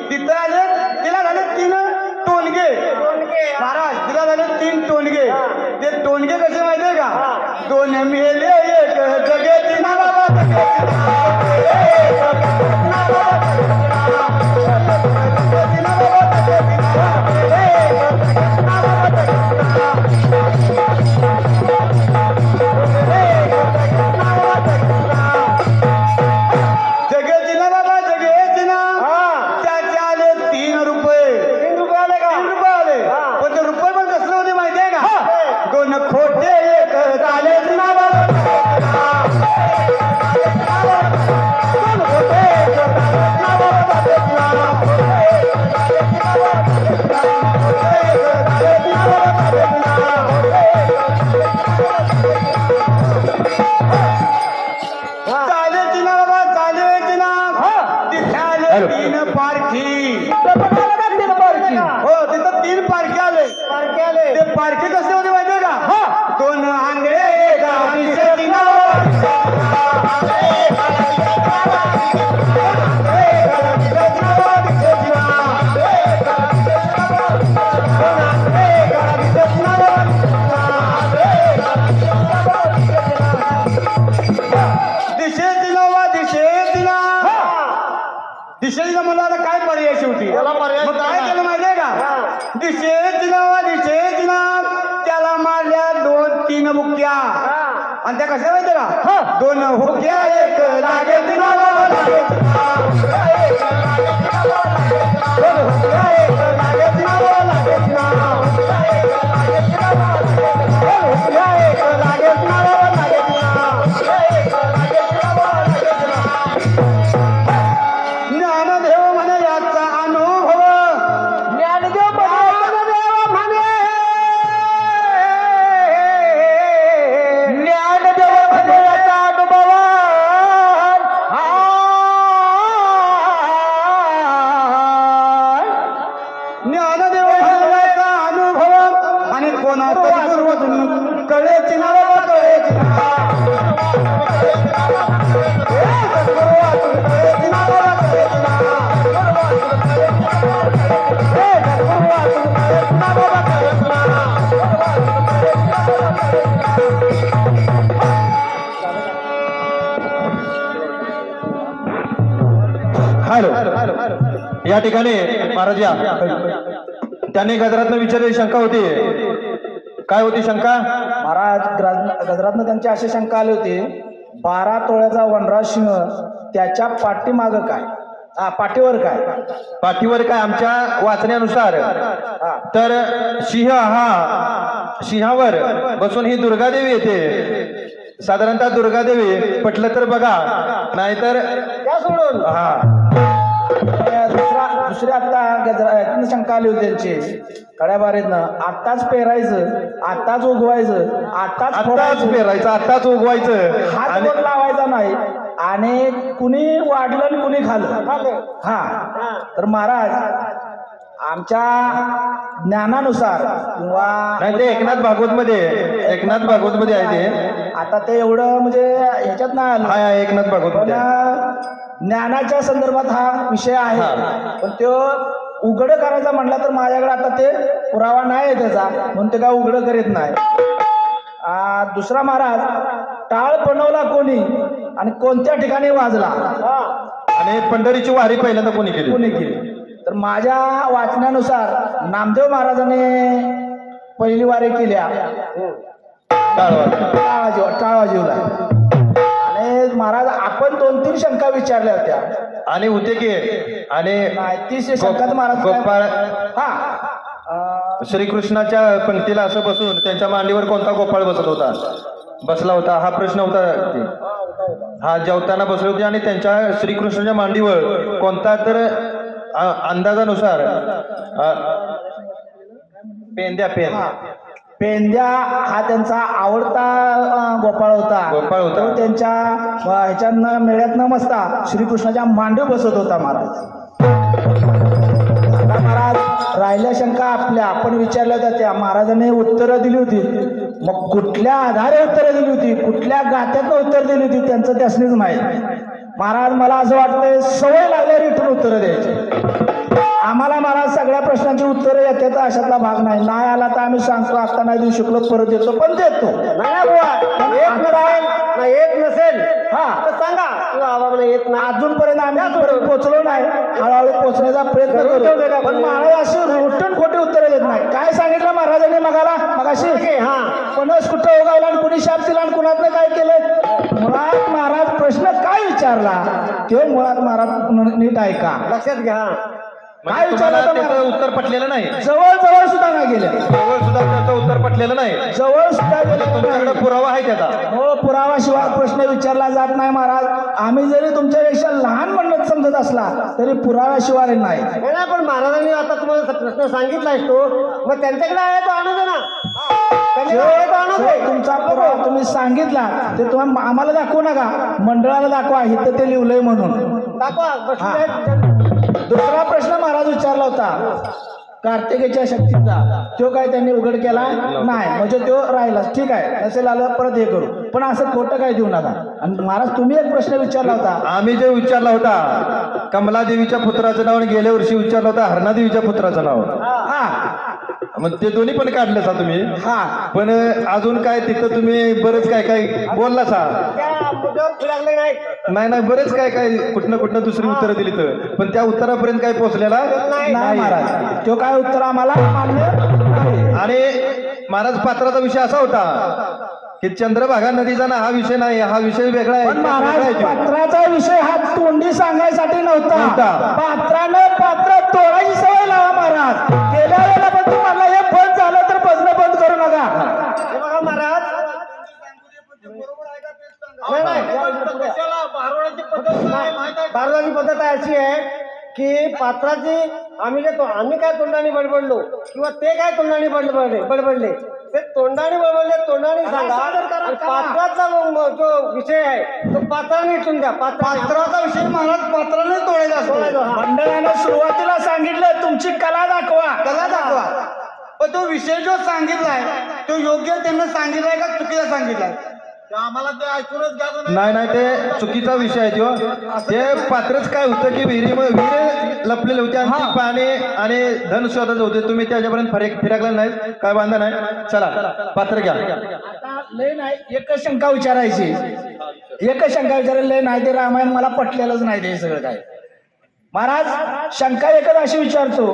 तिथं आले तिला झाले तीन टोनगे महाराज तिला झाले तीन टोनगे ते टोनगे कसे माहितीये का दोन मेले एक जगेची ना बाबा जगेची ना. जगेची ना बाबा जगेची ना त्याचे आले 3 रुपये 3 रुपये आले का 3 रुपये आले पण ते रुपये पण कसले होते माहितीये का दोन खोटे एक चालेच ना बाबा दोन खोटे एक चालेच ना बाबा चालेची ना बाबा चालेची ना तिथे आले 3 पारखी हो तिथं 3 पारखे आले ते पारखे कसे होते माहितीये का दोन आंधळे एका दिशेची ना दिशेच्या मुलाला काय पर्याय शेवटी त्याला पर्याय मग काय नाही. केलं माहितीये का दिशेच नाव त्याला मारल्या 2-3 बुक्क्या आणि त्या कशा माहितीये का 2 हुक्क्या एक लागेल नावाला लागेल नाव. 2 हुक्क्या एक लागेल नावाला लागेल नाव. 2 हुक्क्या एक लागेल नावाला लागेल नाव. ज्ञानदेव म्हणे याचा अनुभव ज्ञानदेव म्हणे ज्ञानदेव म्हणे याचा अनुभव ज्ञानदेव म्हणे याचा अनुभव आणि कोणाचा पूर्वजून कळेच ना बाबा कळेच ना हॅलो या ठिकाणी महाराज या त्यांनी गजरातनं विचारलेली शंका होती काय होती शंका महाराज गजरातनं त्यांची अशी शंका आली होती 12 तोळ्याचा वनराज सिंह त्याच्या पाठीमागं काय पाठीवर काय पाठीवर काय आमच्या वाचण्यानुसार तर सिंहावर बसून ही दुर्गादेवी येते साधारणतः दुर्गादेवी पटलं तर बघा नाहीतर त्या सोडून दुसरी आता गजरा शंका आली होती त्यांची कड्याबारीतनं आत्ताच पेरायचं आत्ताच उगवायचं आत्ताच आत्ताच पेरायचं आत्ताच उगवायचं हात आणि वर लावायचा नाही आणि कुणी वाढलं आणि कुणी खाल्लं हा तर महाराज आमच्या ज्ञानानुसार किंवा नाही ते एकनाथ भागवत मध्ये आहे ते आता ते एवढं म्हणजे ह्याच्यात नाही आलं हाय एकनाथ भागवत पण मध्ये ज्ञानाच्या संदर्भात हा विषय आहे पण तो उघड करायचा म्हटला तर माझ्याकडे आता ते पुरावा नाही आहे त्याचा म्हणून ते काय उघड करीत नाही दुसरा महाराज टाळ बनवला कोणी आणि कोणत्या ठिकाणी वाजला आणि पंढरीची वारी पहिल्यांदा कोणी केली कोणी केली तर माझ्या वाचण्यानुसार नामदेव महाराजांनी पहिली वारी केल्या टाळवाजीवला आणि महाराज आपण 2-3 शंका विचारल्या होत्या आणि होते की आणि नाही, ती शंका तर महाराज गोपाळ हा श्रीकृष्णाच्या पंक्तीला असं बसून त्यांच्या मांडीवर कोणता गोपाळ बसला होता हा प्रश्न होता हा जेवताना बसले होते आणि त्यांच्या श्रीकृष्णाच्या मांडीवर कोणता तर अंदाजानुसार पेंद्या हा त्यांचा आवडता गोपाळ होता तो त्यांच्या ह्याच्या मेळ्यात न बसता श्रीकृष्णाच्या मांडीवर बसत होता महाराज आता महाराज राहिल्या शंका आपल्या आपण विचारल्या होत्या महाराजांनी उत्तरं दिली होती मग कुठल्या आधारे उत्तरं दिली होती कुठल्या गात्यातनं उत्तर दिली होती त्यांचं त्यासनीच माहीत महाराज मला असं वाटतंय सवय लागल्या रिटर्न उत्तरं द्यायची आम्हाला महाराज सगळ्या प्रश्नांची उत्तरं येतात अशातला भाग नाही आला तर आम्ही सांगतो आता नाही देऊ शकलो परत देतो पण देतो एक नसेल हा सांगा बाबा मला येत नाही अजूनपर्यंत आम्ही पोहोचलो नाही हळूहळू पोहोचण्याचा प्रयत्न करू पण महाराज अशी रुटून खोटे उत्तरं देत नाही काय सांगितलं महाराजांनी मगाशी पणच कुठं उगावला आणि कुणी शाप दिला आणि कुणातनं काय केलं मुळात महाराज प्रश्न काय विचारला तो मुळात महाराज नीट ऐका लक्षात घ्या काय विचारलं त्याचं उत्तर पटलेलं नाही जवळ सुद्धा नाही गेले जवळ सुद्धा त्याचं उत्तर पटलेलं नाही जवळ सुद्धा गेले तुमच्याकडे पुरावा आहे त्याचा हो पुरावाशिवाय प्रश्न विचारला जात नाही महाराज आम्ही जरी तुमच्यापेक्षा लहान म्हणत समजत असला तरी पुराव्याशिवाय नाही नाही पण महाराजांनी आता तुम्हाला प्रश्न सांगितलाय तो मग त्यांच्याकडे आहे तो आणू दे ना त्यांच्याकडे तो आणू दे तुमचा पुरावा तुम्ही सांगितला ते तुम्हाला आम्हाला दाखवू नका मंडळाला दाखवा इथं ते लिहिलंय म्हणून दाखवा दुसरा प्रश्न महाराज विचारला होता कार्तिकेच्या शक्तीचा तो काय त्यांनी उघड केला नाही म्हणजे तो राहिला ठीक आहे नसेल आलं परत हे करू पण असं खोटं काय देऊ नका आणि महाराज तुम्ही एक प्रश्न विचारला होता आम्ही जे विचारला होता कमलादेवीच्या पुत्राचं नाव आणि गेल्या वर्षी विचारलं होतं हरणादेवीच्या पुत्राचं नाव हा मग ते दोन्ही पण काढले सा तुम्ही हा पण अजून काय तिथं तुम्ही बरंच काय काय बोलला सा आपल्यावर फिरकले नाही. नाही बरेच काय कुठनं दुसरी उत्तरं दिली तर पण त्या उत्तरापर्यंत काय पोहोचलेला नाही महाराज, तो काय उत्तर आम्हाला मान्य नाही. आणि महाराज पात्राचा विषय असा होता की चंद्रभागा नदीचा ना हा विषय नाही, हा विषय वेगळा आहे. पण वेगळा महाराज आहे तो. पात्राचा विषय हा तोंडी सांगायसाठी नव्हता. नव्हता. पात्रानं पात्र तोडायची सवय लावा महाराज. गेल्या वेळेला पण तुम्हाला हे बंद झालं तर बसणं बंद करू नका. हे बघा महाराज, भारताची पद्धत अशी आहे की पात्राची आम्ही काय तोंडाने बडबडलो किंवा ते काय तोंडाने बडबडले ते तोंडाने तोंडाने सांगा. आणि पात्राचा जो विषय आहे तो पात्राने इथून द्या. पात्राचा विषय महाराज पात्राने तोडायचा असतो. मंडळानं सुरुवातीला सांगितलं तुमची कला दाखवा. पण तो विषय जो सांगितलाय तो योग्य त्यांना सांगितलाय का चुकीचा सांगितलाय आम्हाला ते ऐकूनच घ्यायचं नाही ते चुकीचा विषय आहे तो. ते पात्रच काय होतं की विहिरी लपलेले होते आणि ती पाणी आणि धन शोधायचं होते. तुम्ही त्याच्यापर्यंत फिरकला नाहीत, काय बांधा नाही. चला पात्र घ्या. आता लय नाही, एकच शंका विचारायची. लय नाही ते रामायण मला पटलेलंच नाही ते सगळं काय. महाराज शंका एकच अशी विचारतो,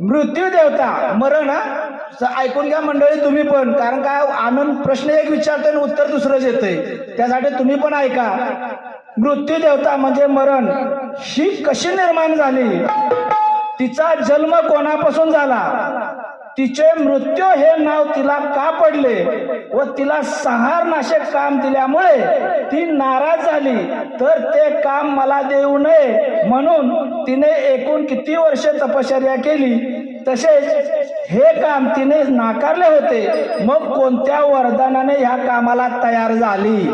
मृत्यू देवता मरण ऐकून घ्या मंडळी तुम्ही पण, कारण काय आम्ही प्रश्न एक विचारतोय आणि उत्तर दुसरंच येतंय, त्यासाठी तुम्ही पण ऐका. मृत्यू देवता म्हणजे मरण ही कशी निर्माण झाली, तिचा जन्म कोणापासून झाला, तिचे मृत्यू हे नाव तिला का पडले व तिला संहारनाशक काम दिल्यामुळे ती नाराज झाली, तर ते काम मला देऊ नये म्हणून तिने एकूण किती वर्षे तपश्चर्या केली, तसेच हे काम तिने नाकारले होते, मग कोणत्या वरदानाने ह्या कामाला तयार झाली.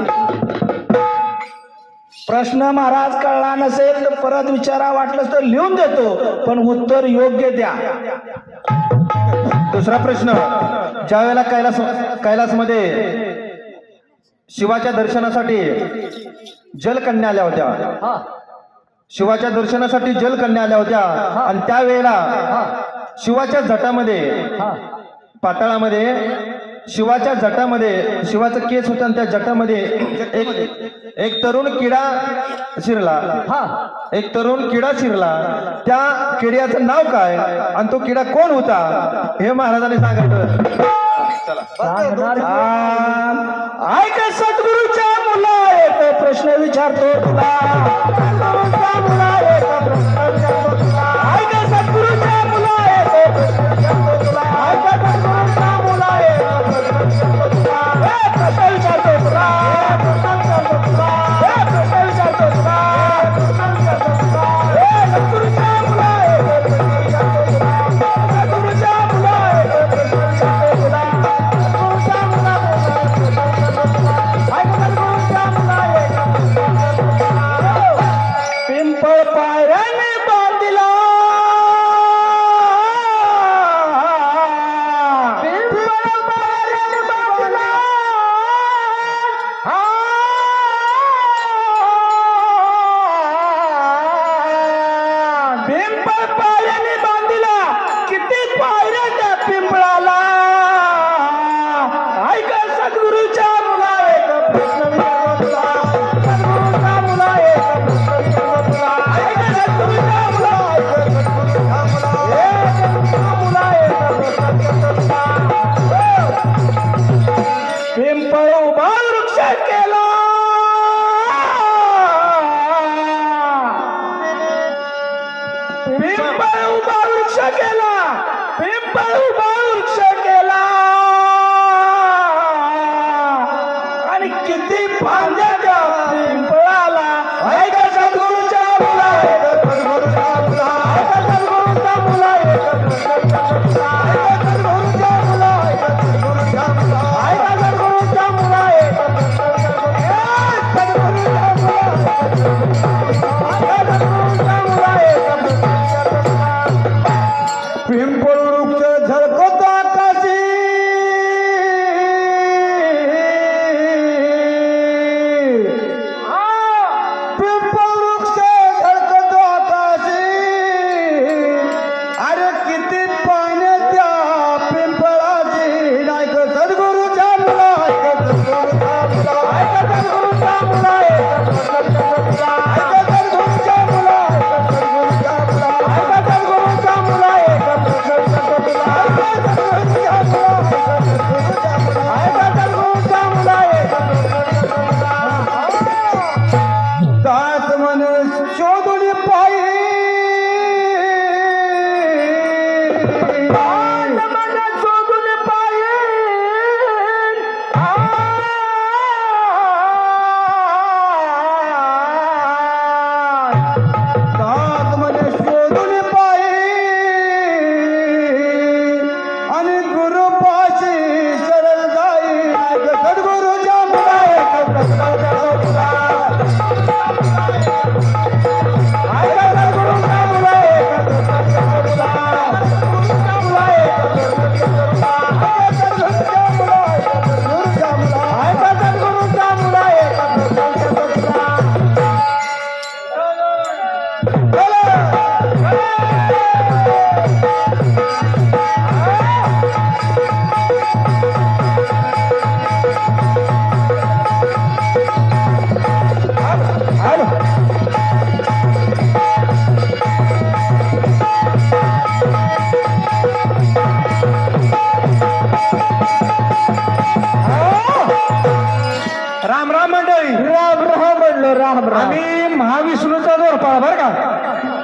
प्रश्न महाराज कळला नसेल तर परत विचारा, वाटलं तर लिहून देतो, पण उत्तर योग्य द्या. दुसरा प्रश्न, ज्या वेळेला कैलासमध्ये शिवाच्या दर्शनासाठी जलकन्या आल्या होत्या, शिवाच्या दर्शनासाठी जलकन्या आल्या होत्या आणि त्यावेळेला शिवाच्या जटामध्ये पाताळामध्ये शिवाच्या जटामध्ये शिवाचं केस होतं आणि त्या जटामध्ये एक तरुण किडा शिरला. एक तरुण किडा शिरला. त्या किड्याचं नाव काय आणि तो किडा कोण होता हे महाराजांनी सांगितलं. ऐक सद्गुरूच्या मुला एक प्रश्न विचारतो तुला. ऐक सद्गुरूच्या मुला एक प्रश्न विचारतो तुला. ऐक सद्गुरूच्या मुला एक प्रश्न विचारतो तुला. प्रश्न विचारतो तुला. सद्गुरूच्या मुला एक प्रश्न विचारतो तुला. सद्गुरूच्या मुला एक प्रश्न विचारतो तुला. पिंपळ पायऱ्याने बांधिला, पिंपळ पायऱ्याने बांधिला, पिंपळ पायऱ्याने बांधिला, किती पायऱ्या त्या पिंपळाला. ऐक सद्गुरूच्या मुला एक प्रश्न विचारतो तुला. सद्गुरूच्या मुला एक प्रश्न विचारतो तुला. ऐक सद्गुरूच्या मुला एक मुला एक प्रश्न विचारतो तुला. पिंपळ उभा वृक्ष केला, पिंपळ उभा वृक्ष केला, पिंपळ उभा वृक्ष केला आणि किती फांद्या त्या पिंपळाला. ऐक सद्गुरूच्या मुला एक सद्गुरूच्या मुला. ऐक सद्गुरूच्या मुला एक सद्गुरूच्या मुला. ऐक सद्गुरूच्या मुला एक सद्गुरूच्या मुला. ऐक सद्गुरूच्या मुला एक सद्गुरूच्या मुला एक पिंपळ वृक्ष झळकतो आकाशी, पिंपळ वृक्ष झळकतो आकाशी. अरे किती पाण्या त्या पिंपळाची. ऐक सद्गुरूच्या मुला, ऐक सद्गुरूच्या मुला, ऐक सद्गुरूच्या मुला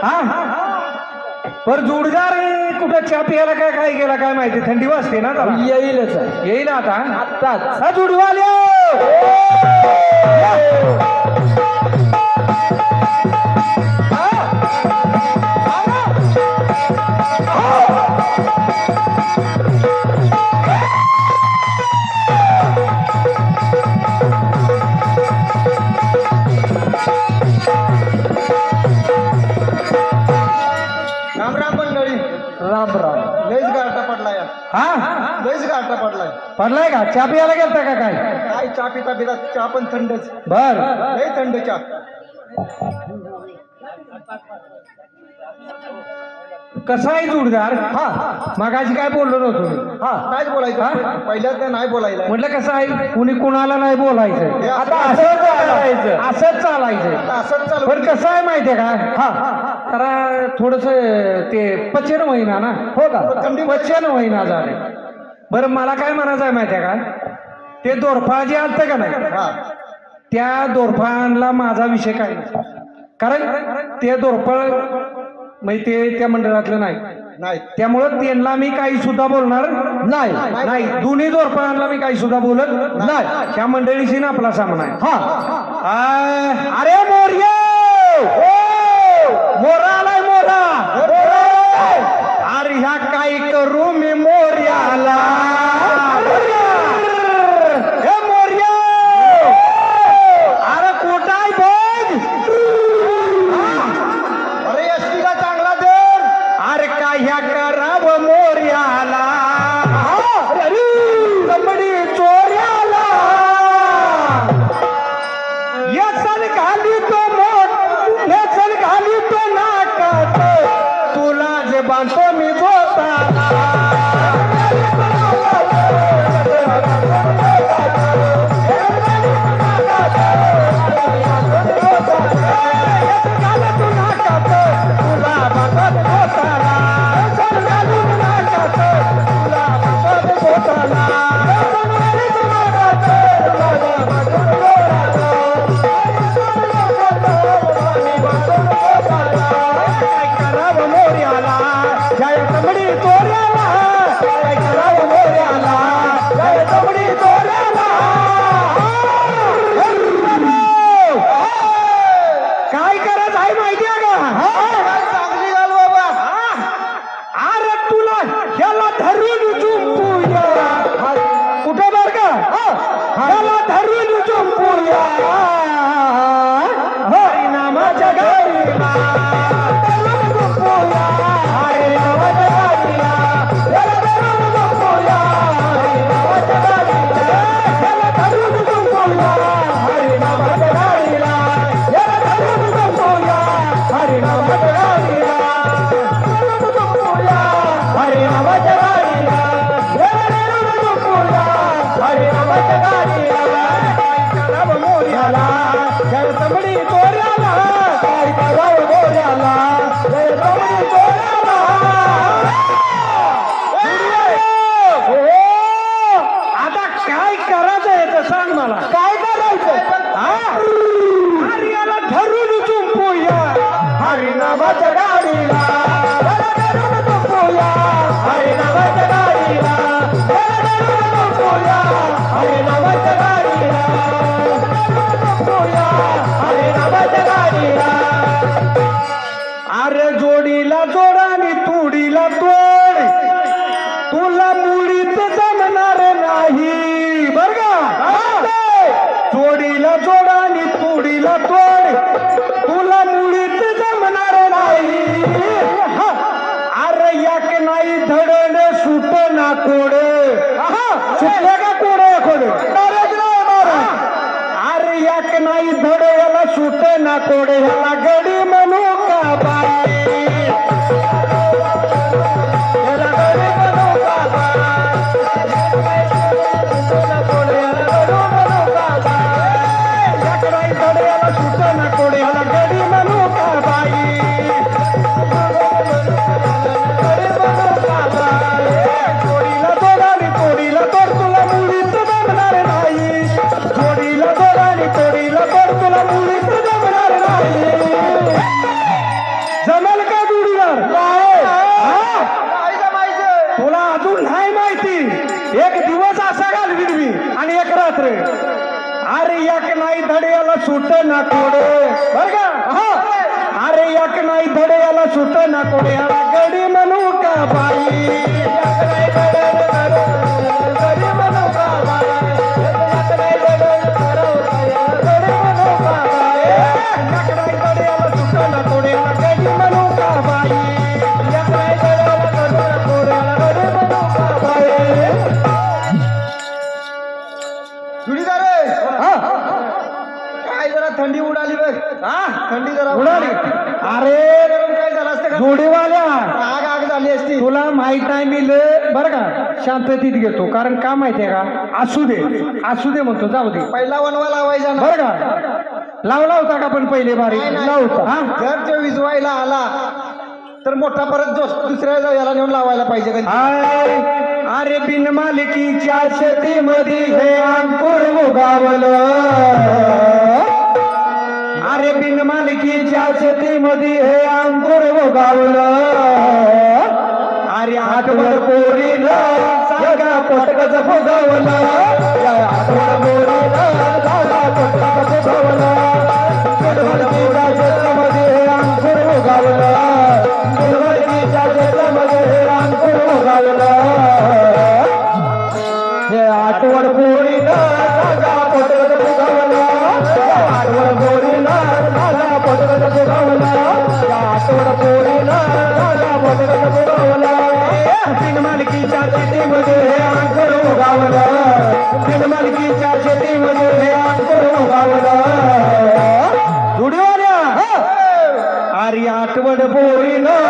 हा पर जोडदार कुठं चहा प्यायला काय गेला काय माहिती थंडी वाजते ना त्याला येईलच येईल आता आत्ताच हा जोडवाल्या राम राम मंडळी. राम राम लयच गारठा पडला या, हा लयच गारठा पडलाय. पडलाय का चहा प्यायला गेलता का काय काय चहा पिता पिता चहा पण थंडच, बर लय थंड चहा. कसा आहे जोडदार हा मगाशी काय बोललो नव्हतो मी नाहीच हा? बोलायचं, पहिल्याच नाही बोलायला. म्हटलं कसं आहे कुणी कुणाला नाही बोलायचं हे आता असंच चालायचं असंच चालायचं आता असंच चालू. पण कसं आहे माहितीये का हा जरा थोडस ते पचन होईना ना हो का पचन होईना झाले बरं मला काय म्हणायचं आहे माहितीये का ते दोरफा जे आलतं का नाही हा त्या दोरफांना माझा विषय काय नाही कारण ते दोरफळ म्हणजे ते त्या मंडळातलं नाही नाही त्यामुळं त्यांना मी काही सुद्धा बोलणार नाही दोन्ही दोरफळांना मी काही सुद्धा बोलत नाही त्या मंडळीशी ना आपला सामना आहे अरे मोर्या मोरा आलाय मोरा अरे ह्या काय करू मी मोर्याला हे मोर्या अरे कुठं आहे बघ अरे एसटी का चांगला दर. अरे काय ह्या करावं मोर्याला कबड्डी चोर्याला येसन घाली तो मोठ येसन घाली तो नाकात तुला जे बांधतो मी बोताला काय करत आहे माहितीये का चांगली घाल बाबा. अरे तुला ह्याला धरून चुंपूया कुठं बर का ह्याला धरून चुंपूया हरिनामाच्या गाडीला धरून चुंपूया हरिनामाच्या गाडीला ह्याला धरून चुंपूया हरिनामाच्या गाडीला ह्याला धरून चुंपूया हरिनामाच्या गाडीला ह्याला धरून चुंपूया हरिनामाच्या गाडीला हरिनामाच्या गाडीला हरिनामाच्या गाडीला काय करावं मोर्याला जय तबडी चोऱ्याला काय करावं मोर्याला जय तबडी चोऱ्याला आता काय करायचं आहे ते सांग मला काय करायचं हरियाला धरून चुंपूया हरिनामाच्या गाडीला धरून चुंपूया हरिनामाच्या गाडीला धरून चुंपूया हरिनामाच्या गाडीला चुंपूया हरिनामाच्या गाडीला अरे जोडीला जोडानी तुडीला तोड तुला मुळीत जमणार नाही बर का जोडीला जोडानी तुडीला तोड तुला मुळीत जमणार नाही अरे याक नाही धडण सुट ना कोड सुटले का कोड अरे याक नाही धड याला सुट ना कोड ह्याला गडी म्हणू का बाई याला गडी म्हणू का बाई जमेल का जोडीदार हा? तुला अजून नाही माहिती एक दिवस असा घालवीन मी आणि एक रात्र अरे एक नाही धडे याला सुट ना कोडे बर का हा अरे एक नाही धडे याला सुट ना कोडे याला गडी म्हणू का बाई एक नाही धडे याला गडी म्हणू का बाई एक नाही धडे याला गडी म्हणू का बाई एक नाही धडे याला सुट ना कोडे याला गडी म्हणू का बाई एक नाही धडे याला सुट ना कोडे याला गडी म्हणू का बाई जुडीदार हा काय जरा थंडी उडाली बघ. हा थंडी जरा उडाली अरे काय झालं असतं का जोडीवाल्या आग आग झाली असती. तुला माहित नाही मी बरं का शांततेत घेतो कारण का माहितीये का असू दे म्हणतो जाऊ दे पहिला वनवा लावायचा ना. बरं का लावला होता का पण पहिले बारी नाही, नाही. लावता हा जर तो विजवायला आला तर मोठा परत दुसऱ्या याला नेऊन लावायला पाहिजे का. हाय, अरे बिन मालकीच्या शेतीमध्ये हे अंकुर उगावलं अरे बिन मालकीच्या शेतीमध्ये हे अंकुर उगावलं अरे आठवड पोरीनं सगळा पोटकच फुगवलं या आठवड पोरीनं सगळा पोटकच फुगवलं बिन मालकीच्या शेतीमध्ये हे अंकुर उगावलं बिन मालकीच्या शेतीमध्ये हे अंकुर उगावलं हे आठवड पोरीनं सगळा पोटकच फुगवलं आठवड पोरीनं सगळा पोटकच फुगवलं या आठवड पोरीनं सगळा पोटकच फुगवलं बिन मालकीच्या शेतीमध्ये हे अंकुर उगावलं बिन मालकीच्या शेतीमध्ये हे अंकुर उगावलं जुडीवाल्या अरे आठवड पोरीनं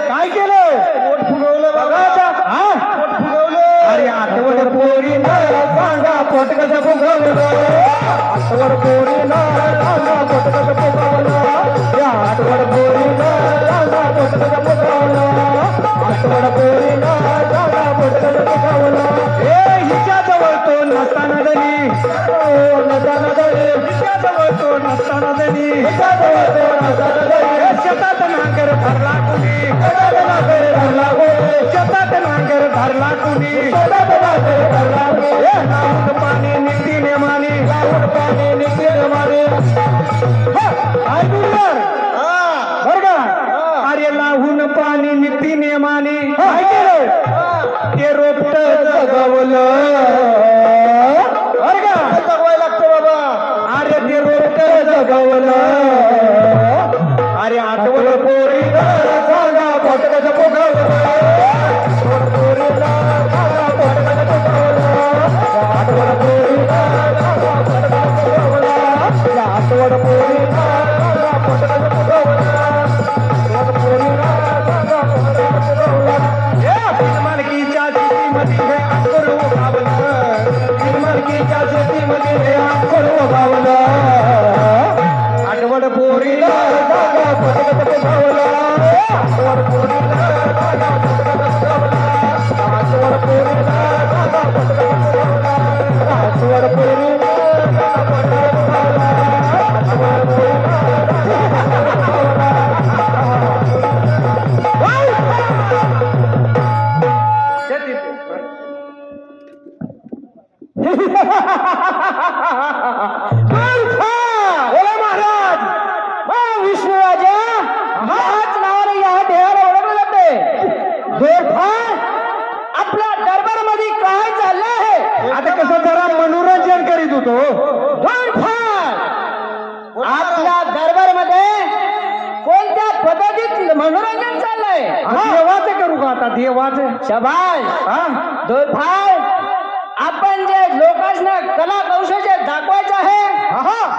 काय केलं पोट फुगवलं बघा आता. हा पोट फुगवलं. अरे आठवड पोरीनं सांगा पोट कसं फुगवलं आठवड पोरीनं सांगा पोट कसं फुगवलं या आठवड पोरीनं सांगा पोट कसं फुगवलं आठवड पोरीनं सांगा पोट कसं फुगवलं ए हिच्या जवळ तो नसताना दनी नसताना दनी हिच्या जवळ तो नसताना दनी हिच्या जवळ तो नसताना दनी शेतात नांगर धरला कुणी शेतात नांगर धरला कुणी शेतात नांगर धरला कुणी शेतात नांगर धरला कुणी लावून पाणी नीतीने माने लावून पाणी नीतीने माने ऐकून बर का अरे लावून पाणी नीतीने माने काय केलं ते रोपट जगवलं बर का जगवायला लागतं बाबा. अरे ते रोपट जगवलं अरे आठवड पोरीला सांगा पोटकाचं फुगवलं पोरीला सांगा पोटकाचं फुगवलं आठवड पोरीला सांगा पोटकाचं फुगवलं आठवड पोरीला सांगा पोटकाचं फुगवलं आठवड पोरीला सांगा पोटकाचं फुगवलं बिनमालकीच्या शेतीमध्ये हे अंकुर उगावलं बिनमालकीच्या शेतीमध्ये हे अंकुर उगावलं आठवड पोरीला सांगा पोटकाचं फुगवलं आठवड पोरीला सांगा पोटकाचं फुगवलं आठवड पोरीला सांगा पोटकाचं फुगवलं आठवड पोरीला सांगा पोटकाचं फुगवलं आठवड पोरीला बोला महाराज विष्णू राजा हाच नावाने या देवाला ओळखलं जाते दोरफार आपल्या दरबारामध्ये काय चाललं आहे आता कसं जरा मनोरंजन करीत होतो दोरफार आपल्या दरबारामध्ये कोणत्या पद्धतीत मनोरंजन चाललंय देवाचं करू का आता देवाचं शबाश हा दोरफार आपण जे लोकांना कला कौशल्य दाखवायचं आहे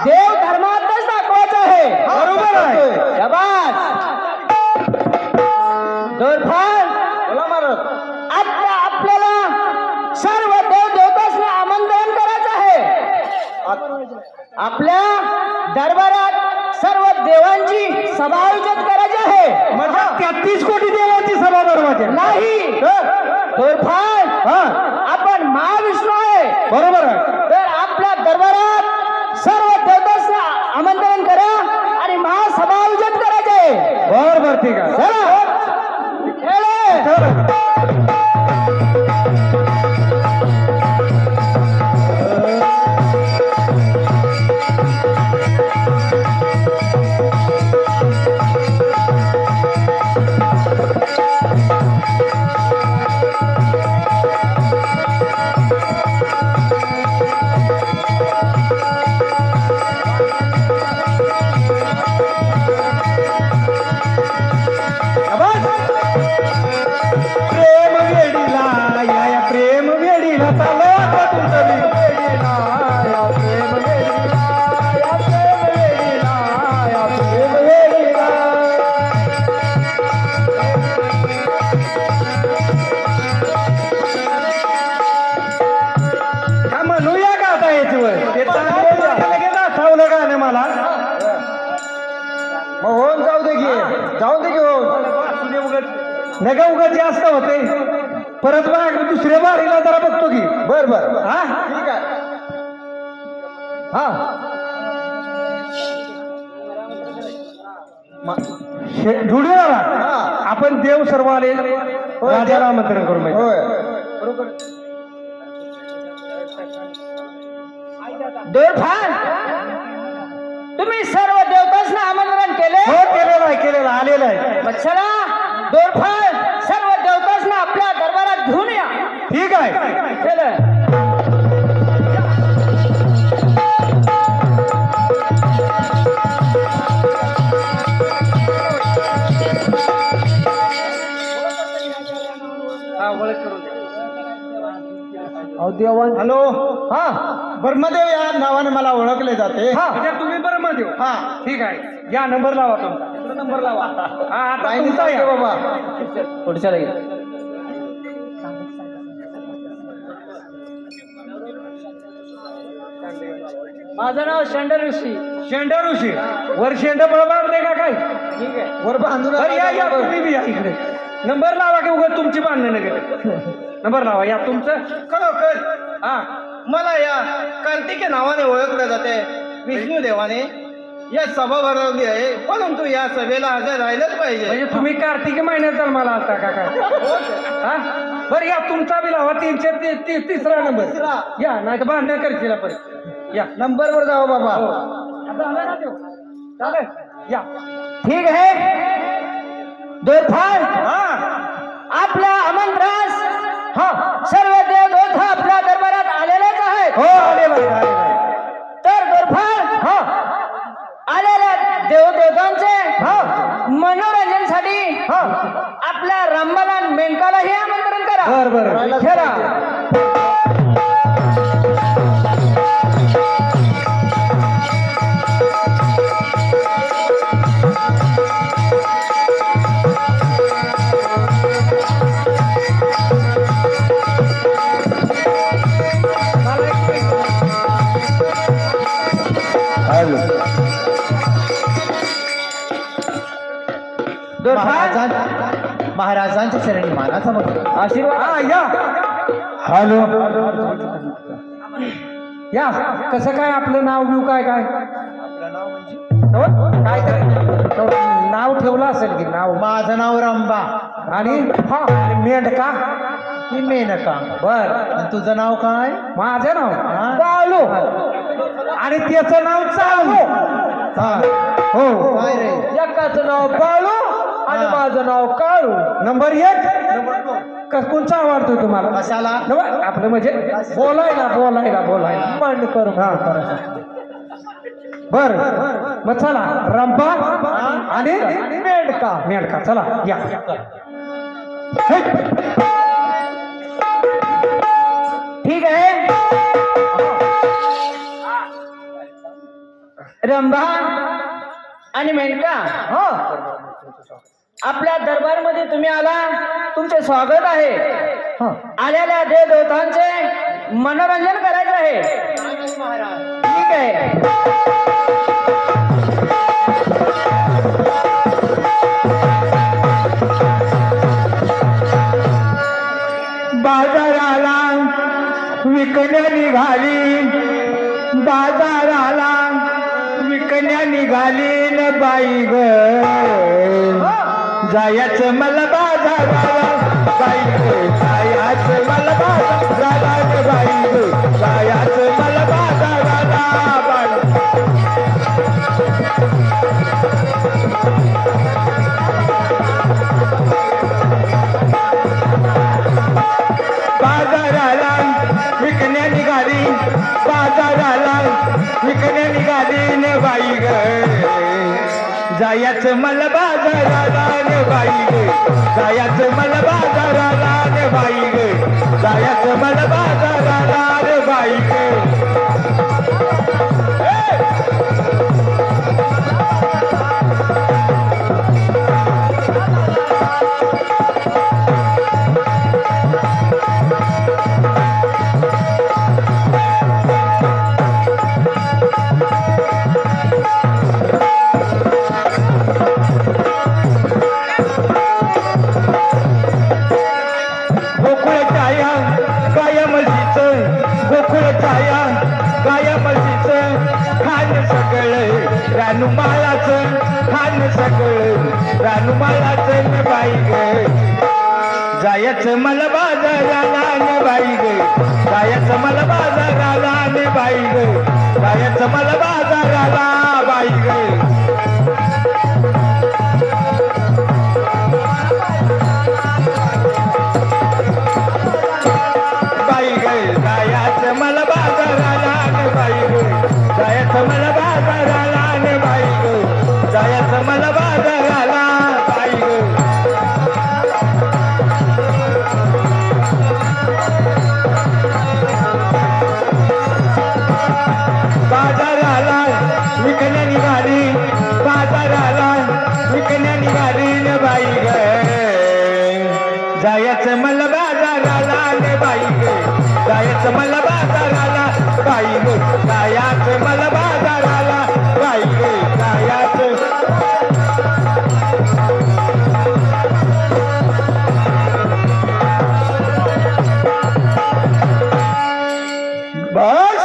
देव धर्मातच दाखवायचं आहे बरोबर आहे शबाश दोरफार बोला महाराज. आता आपल्याला सर्व देव देवतांना आमंत्रण करायचं आहे आपल्या दरबारात सर्व देवांची सभा आयोजित करायची आहे म्हणजे 33 कोटी देवांची सभा भरवायची नाही दोरफार आपण महाविष्णू आहे बरोबर आहे तर आपल्या दरबारात सर्व देवतांना आमंत्रण करा आणि महासभा आयोजित करायचे बर बर ठीक आहे प्रेम वेडीला या प्रेम वेडीला चाललं आता तुमचं बी. वेडीला या प्रेम वेडीला या प्रेम वेडीला या प्रेम वेडीला. का म्हणूया का आता याच्यावर ते चांगलं लगेच आठवलं गाणं मला. मग होऊन जाऊ दे की होऊन. नका उगाच जास्त होते परत बघ दुसऱ्या बारीला जरा बघतो की. बर बर हा ठीक आहे. हा जुडीला आपण देव सर्व आले राजाला आमंत्रण करू माहिती. होय दोरफान तुम्ही सर्व देवतांना आमंत्रण केले. हो केलेलं आहे आलेलं आहे. मग चला दोरफान सर्व देवतांना आपल्या दरबारात घेऊन या. ठीक आहे चला हॅलो हा ब्रह्मदेव या नावाने मला ओळखले जाते. हा म्हणजे तुम्ही बरं मग देऊ. हा ठीक आहे या नंबर लावा तुमचा. नंबर लावा. हा आता काही तुमचा नाही या. बाबा. पुढच्या लगेच माझं नाव शंडर ऋषी. शेंड ऋषी वर शेंड बळबाडते का काय. ठीक आहे. वर बांधून बरं या तुम्ही बी या इकडे. नंबर लावा की उगाच तुमची बांधणं नका. नंबर लावा या तुमचं. खरोखर हा मला या कार्तिके नावाने ओळखले जाते. विष्णू देवाने या सभा भरवली आहे परंतु या सभेला हजर राहिलंच पाहिजे. म्हणजे तुम्ही कार्तिक महिन्यात जन्माला आता का काय. हा बरं या तुमचा बी लावा 303 नंबर. या नाही तर बांधणं करशील आपण. या नंबर वर जाऊ बाबा. चालेल या. ठीक आहे दोरफान हा आपल्या आमंत्रणास सर्व देवदूत आपल्या दरबारात आलेलेच आहेत. हो आलेलं आहे. तर दोरफान आलेल्या देवदेवतांचे मनोरंजनासाठी आपल्या रंबाला मेंढकालाही आमंत्रण करा. बरं खेळा. महाराजांच्या चरणी मानाचा बघा. आशीर्वाद. हा या. हॅलो या कसं काय आपलं नाव घेऊ काय काय काय नाव ठेवलं असेल की नाव. माझं नाव रंबा आणि हा मेंढका ही मेनका. बर आणि तुझं नाव काय. माझं नाव बाळू आणि त्याचं नाव चालू. हो काय रे. एकाचं नाव बाळू आणि माझं नाव काळू. नंबर 1 कोणचा आवडतोय तुम्हाला. कशाला. आपलं म्हणजे बोलायला बंद करू. बर मग चला रंपा आणि मेंढका चला या. ठीक आहे रंभा आणि मेनका आपल्या दरबारमध्ये तुम्ही आला तुमचे स्वागत आहे. आलेल्या देवदेवतांचे मनोरंजन करायचं आहे. ठीक आहे. बाजाराला विकण्या निघाली बाजाराला विकण्या निघाली न बाई ग जायचं मला बाजाराला बाई ग जायचं मला बाजाराला ग बाई ग जायचं मला बाजाराला बाई बाजाराला विकण्या निघाली बाजाराला विकण्या निघाली न बाई ग जायचं मला बाजाराला न बाई ग जायचं मला बाजाराला न बाई ग जायचं मला बाजाराला न बाई ग गोकुळ छाया गाया म्हशीचं गोकुळ छाया गाया म्हशीचं खान सगळं रानुमाळाचं खान सगळं रानुमाळाचं न बाई ग जायचं मला बाजाराला न बाई ग जायचं मला बाजाराला न बाई ग जायचं मला बाजाराला बाई ग बाई ग जायचं मला बाजाराला न बाई ग जायचं मला बाजाराला न बाई ग जायचं मला बाजाराला बाई ग बाजाराला विकण्या निघाली बाजाराला विकण्या निघाली न बाई ग जायचं मला बाजाराला न बाई ग जायचं मला बाजाराला बाई ग जायचं मला बाजाराला बाई ग जायचं बस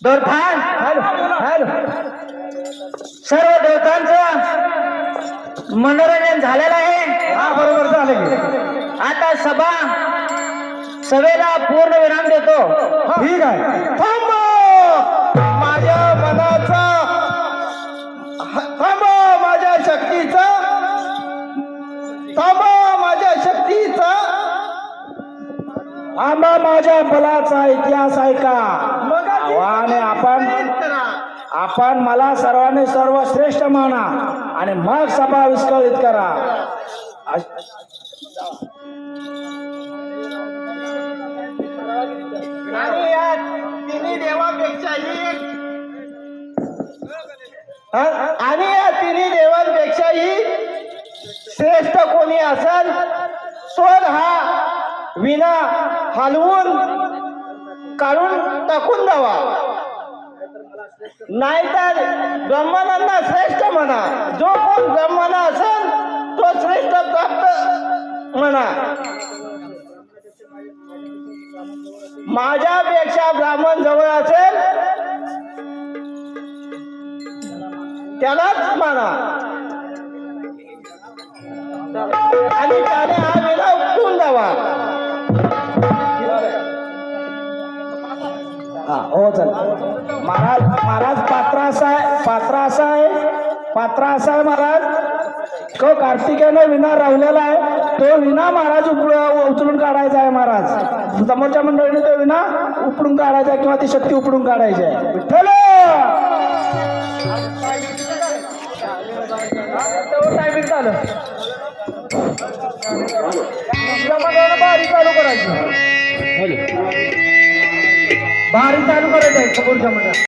दोरखान हॅलो सर्व देवतांचं मनोरंजन झालेलं आहे. हा बरोबर झालं की आता सभेला पूर्ण विराम देतो. ठीक आहे. थांब माझ्या मनाचा थांब माझ्या शक्तीचा थांब माझ्या शक्तीचा आंबा माझ्या बलाचा इतिहास आहे का आव्हाने आपण मला सर्वांनी सर्वश्रेष्ठ माना आणि मग सभा विस्कळीत करा. आणि या तिन्ही देवांपेक्षाही आणि या तिन्ही देवांपेक्षाही श्रेष्ठ कोणी असेल स्वर हा विना हलवून काढून टाकून द्यावा नाहीतर ब्रह्मानंद श्रेष्ठ म्हणा. जो कोण ब्रह्मण असेल तो श्रेष्ठ प्राप्त म्हणा. माझ्यापेक्षा ब्राह्मण जवळ असेल त्यालाच म्हणा आणि त्याने हा विना उपटून द्यावा. हो चल महाराज पात्र असा आहे महाराज तो कार्तिकेयनं विना राहिलेला आहे. तो विना महाराज उचलून काढायचा आहे. महाराज समोरच्या मंडळीने तो विना उपडून काढायचा किंवा ती शक्ती उपडून काढायची आहे. विठ्ठल टायमिंग झालं बारी चालू करायची बारी चालू करायची आहे समोरच्या मंडळात.